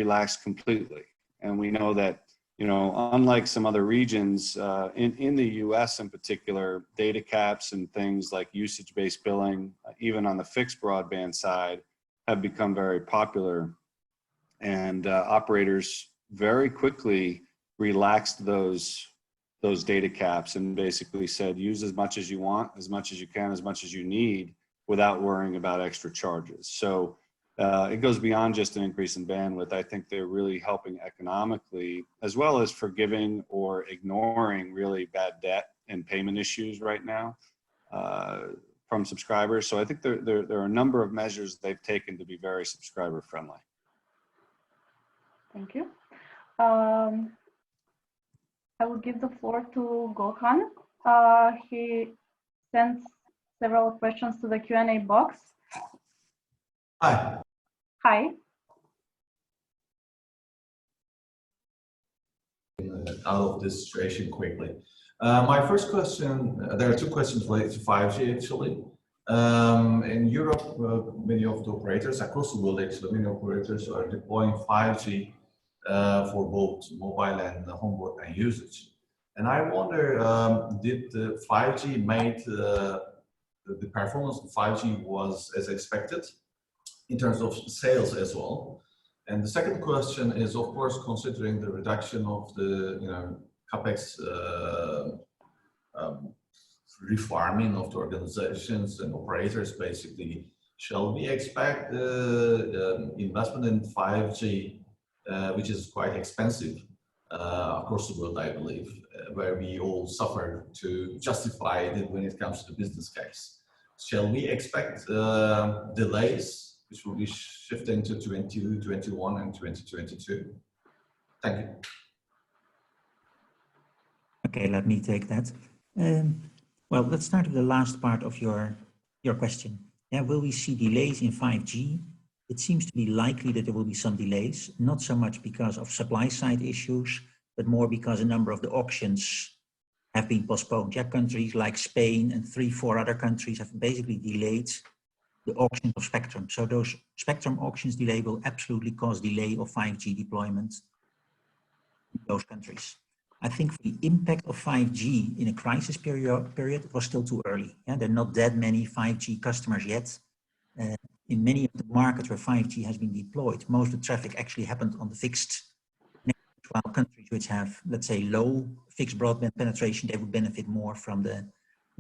relaxed completely. And we know that, you know, unlike some other regions, in the US in particular, data caps and things like usage-based billing, even on the fixed broadband side, have become very popular. And operators very quickly relaxed those data caps and basically said, use as much as you want, as much as you can, as much as you need, without worrying about extra charges. So it goes beyond just an increase in bandwidth. I think they're really helping economically, as well as forgiving or ignoring really bad debt and payment issues right now from subscribers. So I think there are a number of measures they've taken to be very subscriber friendly. Thank you. I will give the floor to Gokhan. He sent several questions to the Q&A box. Hi. Hi. Out of this situation quickly. My first question, there are two questions related to 5G actually. In Europe, many of the operators across the world, actually, many operators are deploying 5G for both mobile and home broadband usage. And I wonder, did the 5G made the performance of 5G was as expected in terms of sales as well? And the second question is, of course, considering the reduction of the capex refarming of the organizations and operators, basically, shall we expect the investment in 5G, which is quite expensive across the world, I believe, where we all suffer to justify it when it comes to the business case? Shall we expect delays, which will be shifting to 2021 and 2022? Thank you. Okay, let me take that. Well, let's start with the last part of your question. Yeah, will we see delays in 5G? It seems to be likely that there will be some delays, not so much because of supply side issues, but more because a number of the auctions have been postponed. Yeah, countries like Spain and 3-4 other countries have basically delayed the auction of spectrum. So those spectrum auctions delay will absolutely cause delay of 5G deployment in those countries. I think for the impact of 5G in a crisis period, it was still too early. Yeah, there are not that many 5G customers yet. In many of the markets where 5G has been deployed, most of the traffic actually happened on the fixed network, while countries which have, let's say, low fixed broadband penetration, they would benefit more from the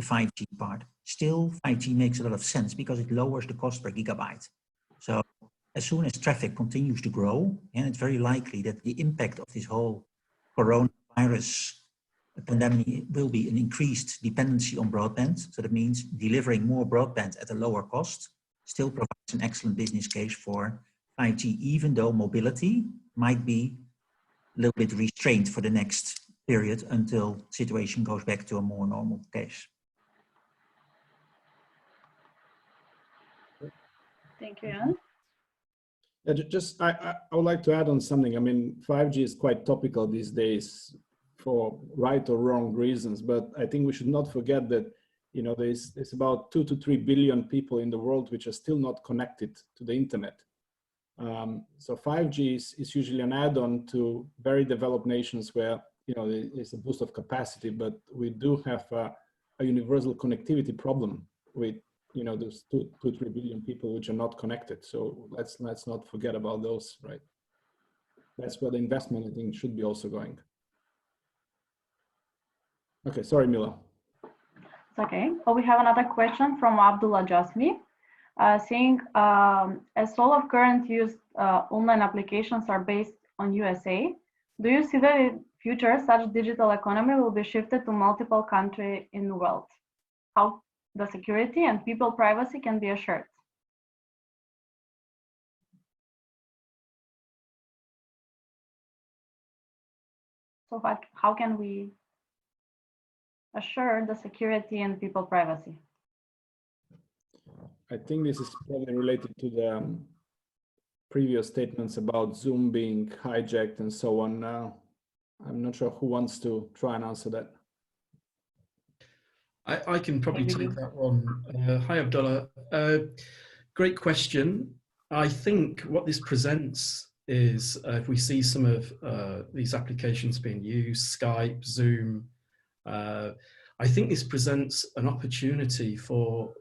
5G part. Still, 5G makes a lot of sense because it lowers the cost per gigabyte. So as soon as traffic continues to grow, and it's very likely that the impact of this whole coronavirus pandemic will be an increased dependency on broadband. So that means delivering more broadband at a lower cost still provides an excellent business case for 5G, even though mobility might be a little bit restrained for the next period until situation goes back to a more normal case. Thank you, Jan. I would like to add on something. I mean, 5G is quite topical these days for right or wrong reasons, but I think we should not forget that, you know, there's about 2 to 3 billion people in the world which are still not connected to the internet. So 5G is usually an add-on to very developed nations where, you know, there's a boost of capacity, but we do have a universal connectivity problem with, you know, those 2 to 3 billion people which are not connected. So let's not forget about those, right? That's where the investment, I think, should be also going. Okay, sorry, Mila. It's okay. Oh, we have another question from Abdullah Jasmi, saying, as all of current used online applications are based on USA, do you see that in future such digital economy will be shifted to multiple countries in the world? How the security and people privacy can be assured? So how can we assure the security and people privacy? I think this is probably related to the previous statements about Zoom being hijacked and so on. I'm not sure who wants to try and answer that. I can probably take that one. Hi, Abdullah. Great question. I think what this presents is if we see some of these applications being used, Skype, Zoom, I think this presents an opportunity for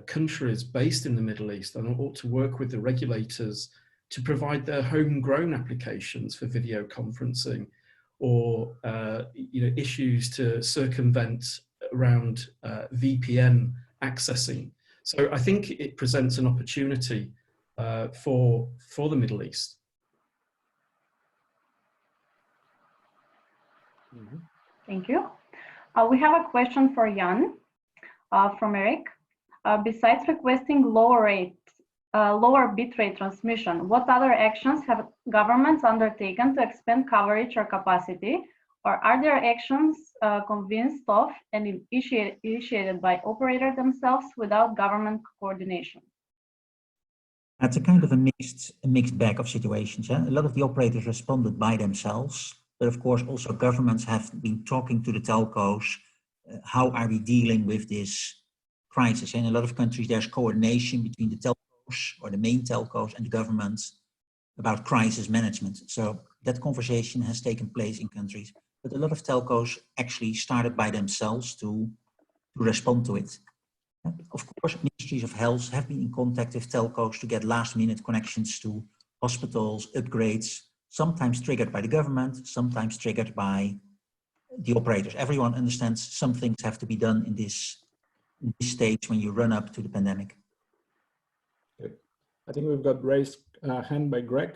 countries based in the Middle East and ought to work with the regulators to provide their homegrown applications for video conferencing, or issues to circumvent around VPN accessing. So I think it presents an opportunity for the Middle East. Thank you. We have a question for Jan from Eric. Besides requesting lower bitrate transmission, what other actions have governments undertaken to expand coverage or capacity, or are there actions convinced of and initiated by operators themselves without government coordination? It's a kind of a mixed bag of situations. A lot of the operators responded by themselves, but of course also governments have been talking to the telcos. How are we dealing with this crisis? In a lot of countries, there's coordination between the telcos or the main telcos and the governments about crisis management. So that conversation has taken place in countries, but a lot of telcos actually started by themselves to respond to it. Of course, ministries of health have been in contact with telcos to get last-minute connections to hospitals, upgrades, sometimes triggered by the government, sometimes triggered by the operators. Everyone understands some things have to be done in this stage when you run up to the pandemic. Okay. I think we've got raised hand by Greg.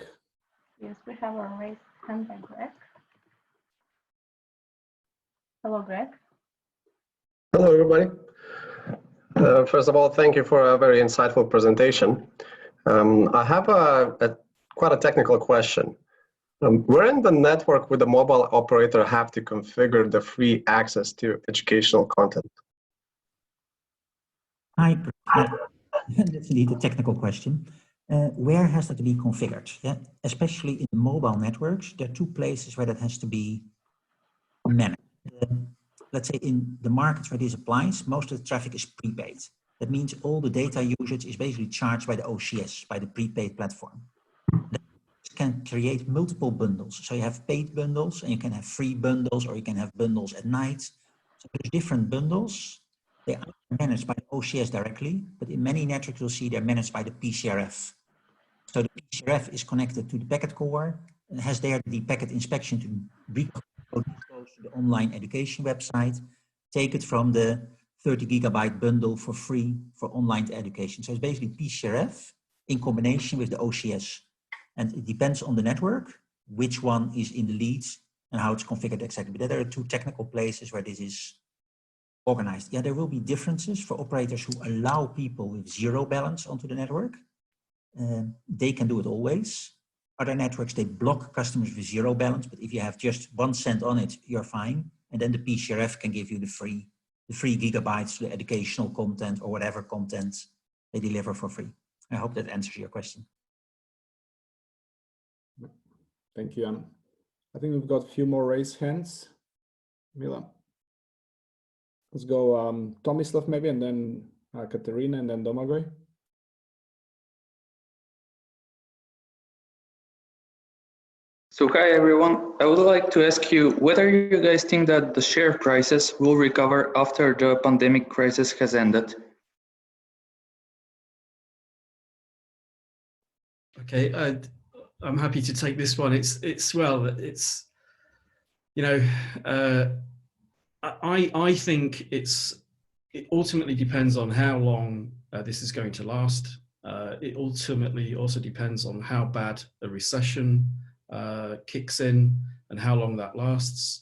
Yes, we have a raised hand by Greg. Hello, Greg. Hello, everybody. First of all, thank you for a very insightful presentation. I have quite a technical question. Where in the network would the mobile operator have to configure the free access to educational content? Hi, that's indeed a technical question. Where has that to be configured? Yeah, especially in mobile networks, there are two places where that has to be managed. Let's say in the markets where this applies, most of the traffic is prepaid. That means all the data usage is basically charged by the OCS, by the prepaid platform. That can create multiple bundles. So you have paid bundles and you can have free bundles, or you can have bundles at night. So there's different bundles. They are managed by the OCS directly, but in many networks you'll see they're managed by the PCRF. So the PCRF is connected to the packet core and has there the packet inspection to goes to the online education website, take it from the 30 gigabyte bundle for free for online education. So it's basically PCRF in combination with the OCS. And it depends on the network, which one is in the lead and how it's configured exactly. But there are two technical places where this is organized. Yeah, there will be differences for operators who allow people with zero balance onto the network. They can do it always. Other networks, they block customers with zero balance, but if you have just 1 cent on it, you're fine. And then the PCRF can give you the free gigabytes, the educational content or whatever content they deliver for free. I hope that answers your question. Thank you, Jan. I think we've got a few more raised hands. Mila. Let's go Tomislav maybe, and then Katerina, and then Domagoj. So hi everyone, I would like to ask you whether you guys think that the share prices will recover after the pandemic crisis has ended. Okay, I'm happy to take this one. I think it ultimately depends on how long this is going to last. It ultimately also depends on how bad a recession kicks in and how long that lasts.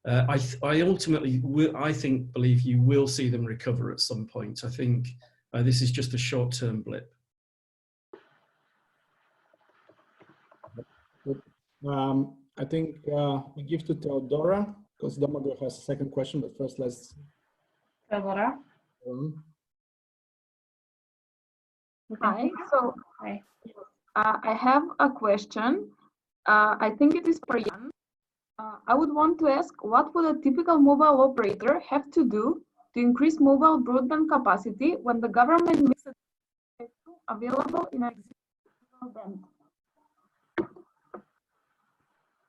I ultimately believe you will see them recover at some point. I think this is just a short-term blip. I think we give to Theodora because Domagoj has a second question, but first let's. Theodora. Hi. So I have a question. I think it is for Jan. I would want to ask, what would a typical mobile operator have to do to increase mobile broadband capacity when the government makes it available in a band?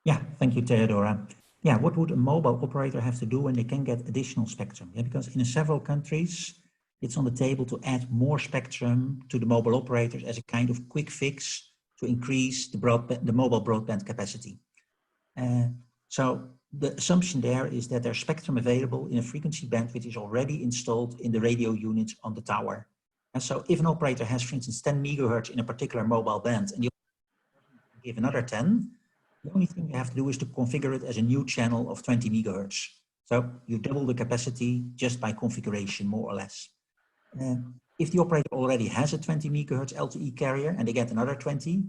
Yeah, thank you, Theodora. Yeah, what would a mobile operator have to do when they can get additional spectrum? Yeah, because in several countries, it's on the table to add more spectrum to the mobile operators as a kind of quick fix to increase the mobile broadband capacity. So the assumption there is that there's spectrum available in a frequency band which is already installed in the radio units on the tower. And so if an operator has, for instance, 10 megahertz in a particular mobile band and you give another 10, the only thing you have to do is to configure it as a new channel of 20 megahertz. So you double the capacity just by configuration, more or less. If the operator already has a 20 megahertz LTE carrier and they get another 20,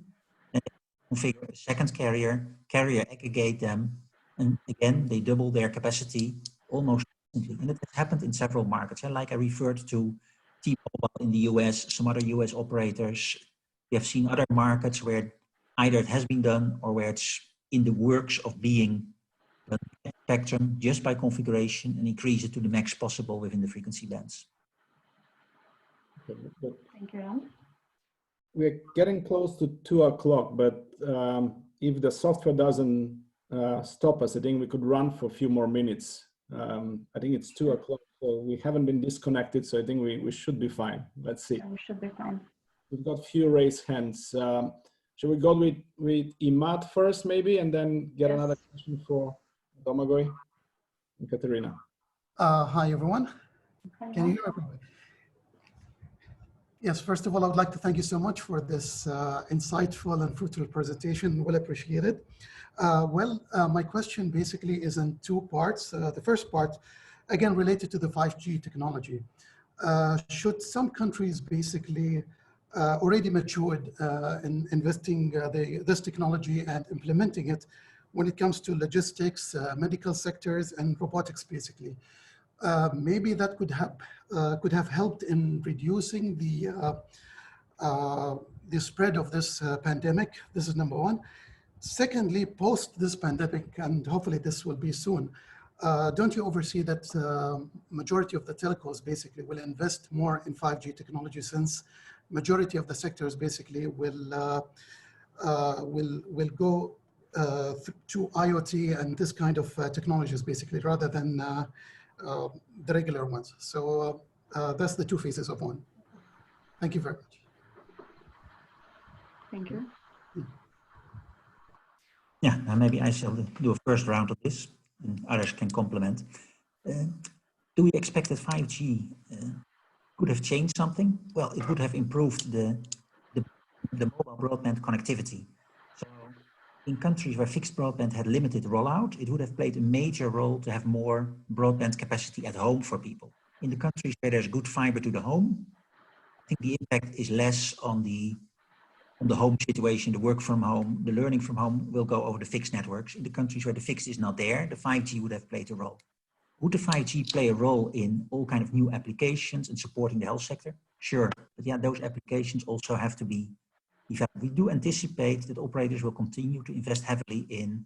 then they configure a second carrier aggregate them, and again, they double their capacity almost instantly. And it has happened in several markets. And like I referred to T-Mobile in the US, some other US operators. We have seen other markets where either it has been done or where it's in the works of being done. Spectrum just by configuration and increase it to the max possible within the frequency bands. Thank you, Ron. We're getting close to 2 o'clock, but if the software doesn't stop us, I think we could run for a few more minutes. I think it's 2 o'clock, so we haven't been disconnected, so I think we should be fine. Let's see. Yeah, we should be fine. We've got a few raised hands. Shall we go with Imad first, maybe, and then get another question for Domagoj and Katerina? Hi, everyone. Hi, Can you hear me? Yes, first of all, I would like to thank you so much for this insightful and fruitful presentation. Well appreciated. My question basically is in two parts. The first part, again, related to the 5G technology. Should some countries basically already matured in investing this technology and implementing it when it comes to logistics, medical sectors, and robotics, basically? Maybe that could have helped in reducing the spread of this pandemic. This is number one. Secondly, post this pandemic, and hopefully this will be soon, don't you oversee that majority of the telcos basically will invest more in 5G technology, since majority of the sectors basically will go to IoT and this kind of technologies basically, rather than the regular ones. So that's the two phases of one. Thank you very much. Thank you. Yeah, now maybe I shall do a first round of this, and others can complement. Do we expect that 5G could have changed something? Well, it would have improved the mobile broadband connectivity. So in countries where fixed broadband had limited rollout, it would have played a major role to have more broadband capacity at home for people. In the countries where there's good fiber to the home, I think the impact is less on the home situation, the work from home, the learning from home will go over the fixed networks. In the countries where the fixed is not there, the 5G would have played a role. Would the 5G play a role in all kind of new applications and supporting the health sector? Sure, but yeah, those applications also have to be developed. We do anticipate that operators will continue to invest heavily in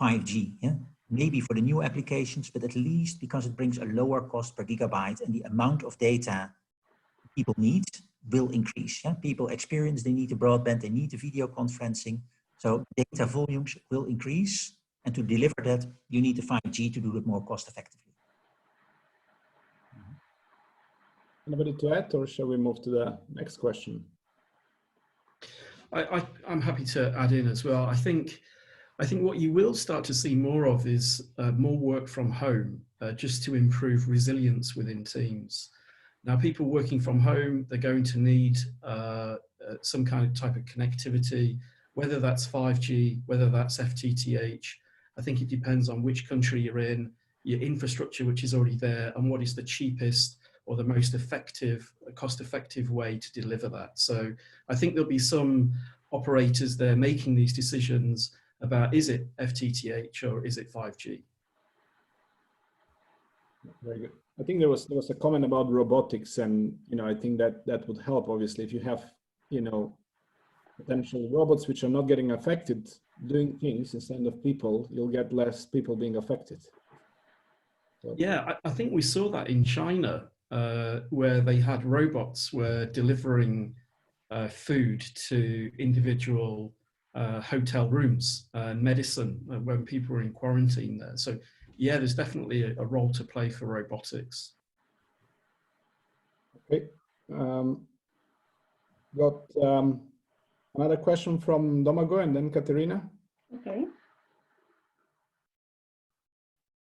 5G. Yeah? Maybe for the new applications, but at least because it brings a lower cost per gigabyte and the amount of data people need will increase. Yeah? People experience they need the broadband, they need the video conferencing. So data volumes will increase. And to deliver that, you need the 5G to do it more cost effectively. Anybody to add, or shall we move to the next question? I'm happy to add in as well. I think what you will start to see more of is more work from home, just to improve resilience within teams. Now, people working from home, they're going to need some kind of type of connectivity, whether that's 5G, whether that's FTTH. I think it depends on which country you're in, your infrastructure which is already there, and what is the cheapest or the most effective, cost-effective way to deliver that. So I think there'll be some operators there making these decisions about, is it FTTH or is it 5G? Very good. I think there was a comment about robotics, and I think that would help. Obviously, if you have potential robots which are not getting affected doing things instead of people, you'll get less people being affected. So. Yeah, I think we saw that in China, where they had robots were delivering food to individual hotel rooms and medicine when people are in quarantine there. So yeah, there's definitely a role to play for robotics. Okay. Got another question from Domago and then Katerina. Okay.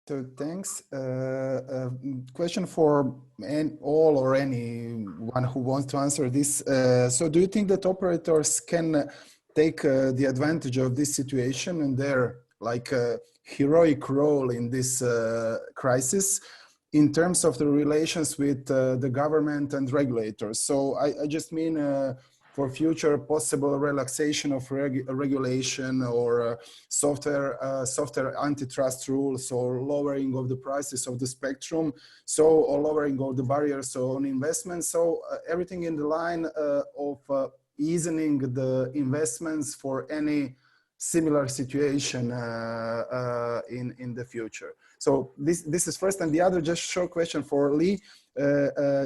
So thanks. Question for all or anyone who wants to answer this. So do you think that operators can take the advantage of this situation and their like heroic role in this crisis in terms of the relations with the government and regulators? So I just mean for future possible relaxation of regulation or softer antitrust rules or lowering of the prices of the spectrum, so or lowering of the barriers on investment. So everything in the line of easing the investments for any similar situation in the future. So this is first, and the other just short question for Lee.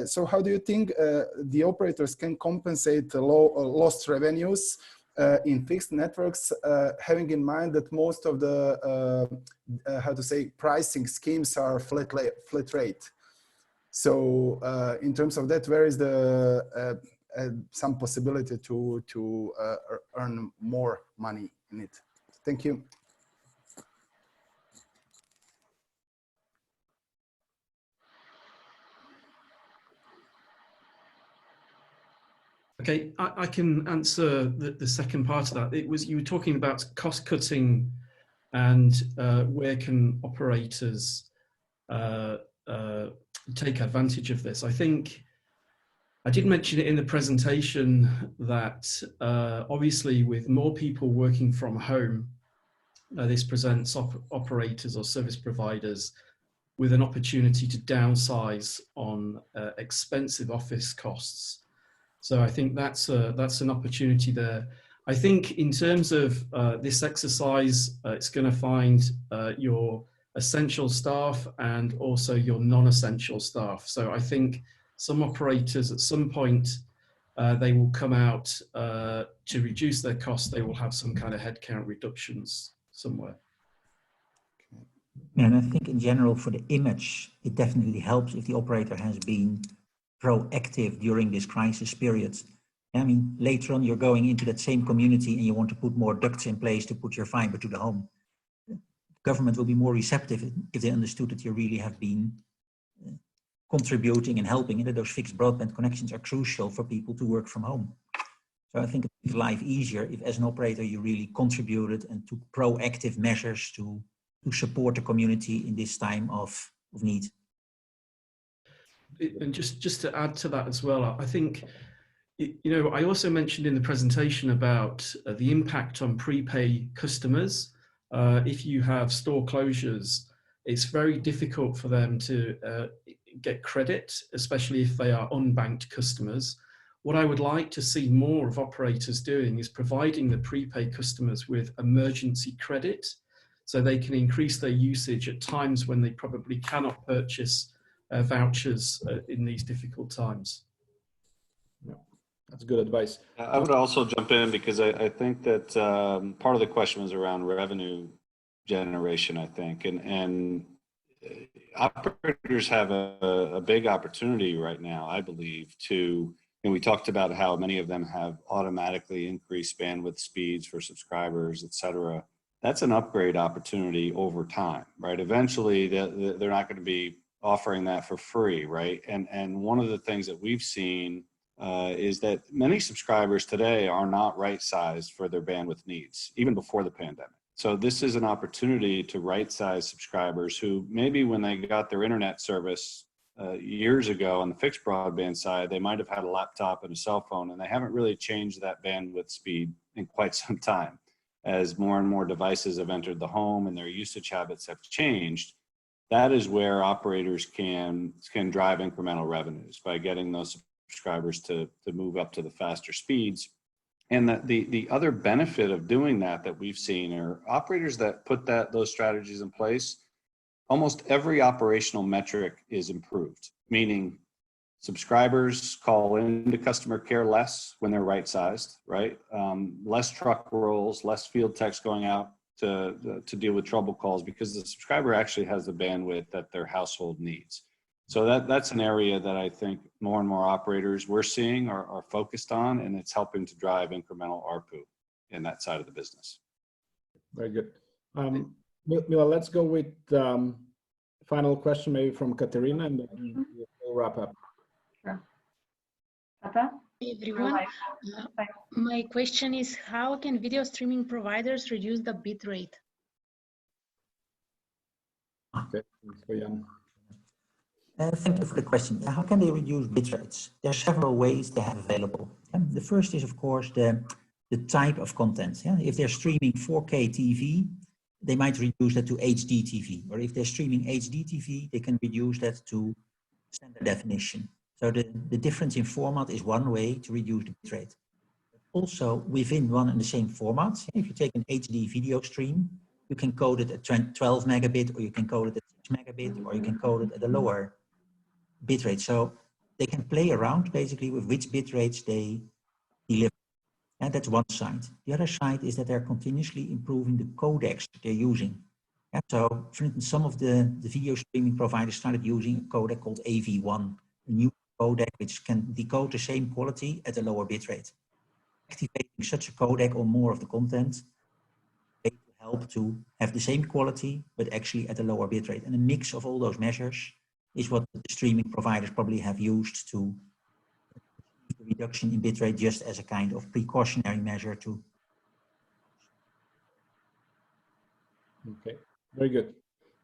So how do you think the operators can compensate the lost revenues in fixed networks, having in mind that most of the how to say pricing schemes are flat rate? So in terms of that, where is the some possibility to earn more money in it? Thank you. Okay, I can answer the second part of that. It was, you were talking about cost cutting and where can operators take advantage of this. I think I did mention it in the presentation that obviously with more people working from home, this presents operators or service providers with an opportunity to downsize on expensive office costs. So I think that's an opportunity there. I think in terms of this exercise, it's going to find your essential staff and also your non-essential staff. So I think some operators at some point, they will come out to reduce their costs. They will have some kind of headcount reductions somewhere. And I think in general for the image, it definitely helps if the operator has been proactive during this crisis period. I mean, later on, you're going into that same community and you want to put more ducts in place to put your fiber to the home. The government will be more receptive if they understood that you really have been contributing and helping, and that those fixed broadband connections are crucial for people to work from home. So I think it makes life easier if as an operator you really contributed and took proactive measures to support the community in this time of need. And just to add to that as well, I think, you know, I also mentioned in the presentation about the impact on prepay customers. If you have store closures, it's very difficult for them to get credit, especially if they are unbanked customers. What I would like to see more of operators doing is providing the prepay customers with emergency credit so they can increase their usage at times when they probably cannot purchase vouchers in these difficult times. Yeah, that's good advice. I would also jump in because I think that part of the question was around revenue generation, I think, and operators have a big opportunity right now, I believe, to, and we talked about how many of them have automatically increased bandwidth speeds for subscribers, et cetera. That's an upgrade opportunity over time, right? Eventually, they're not going to be offering that for free, right? And one of the things that we've seen is that many subscribers today are not right-sized for their bandwidth needs, even before the pandemic. So this is an opportunity to right-size subscribers who maybe when they got their internet service years ago on the fixed broadband side, they might have had a laptop and a cell phone, and they haven't really changed that bandwidth speed in quite some time. As more and more devices have entered the home and their usage habits have changed, that is where operators can drive incremental revenues by getting those subscribers to move up to the faster speeds. And the other benefit of doing that we've seen are operators that put those strategies in place, almost every operational metric is improved, meaning Subscribers call into customer care less when they're right-sized, right? Less truck rolls, less field techs going out to deal with trouble calls because the subscriber actually has the bandwidth that their household needs. So that's an area that I think more and more operators we're seeing are focused on, and it's helping to drive incremental ARPU in that side of the business. Very good. Mila, let's go with final question maybe from Katerina, and then we'll wrap up. Sure. Hey everyone, my question is, how can video streaming providers reduce the bit rate? Okay, thanks for Jan. Thank you for the question. How can they reduce bit rates? There are several ways they have available. The first is, of course, the type of content. If they're streaming 4K TV, they might reduce that to HD TV. Or if they're streaming HD TV, they can reduce that to standard definition. So the difference in format is one way to reduce the bit rate. Also, within one and the same format, if you take an HD video stream, you can code it at 12 megabit, or you can code it at 6 megabit, or you can code it at a lower bit rate. So they can play around basically with which bit rates they deliver. And that's one side. The other side is that they're continuously improving the codecs they're using. And so, for instance, some of the video streaming providers started using a codec called AV1, a new codec which can decode the same quality at a lower bit rate. Activating such a codec on more of the content to help to have the same quality, but actually at a lower bit rate. And a mix of all those measures is what the streaming providers probably have used to the reduction in bitrate just as a kind of precautionary measure to. Okay, very good.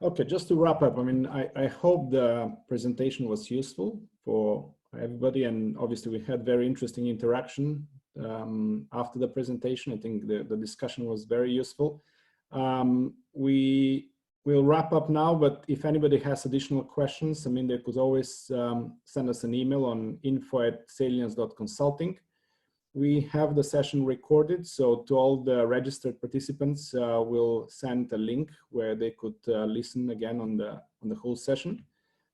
Okay, just to wrap up, I mean, I hope the presentation was useful for everybody, and obviously we had very interesting interaction after the presentation. I think the discussion was very useful. We will wrap up now, but if anybody has additional questions, I mean, they could always send us an email on info@salience.consulting. We have the session recorded, so to all the registered participants, we'll send a link where they could listen again on the whole session.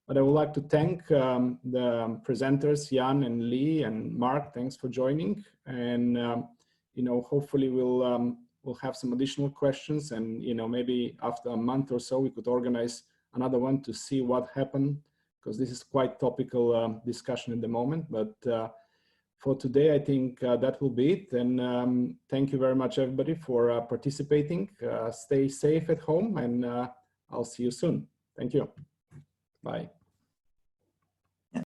But I would like to thank the presenters, Jan and Lee and Mark. Thanks for joining, and you know, hopefully we'll have some additional questions, and you know, maybe after a month or so we could organize another one to see what happened, because this is quite topical discussion at the moment. But for today, I think that will be it. And thank you very much, everybody, for participating. Stay safe at home, and I'll see you soon. Thank you. Bye.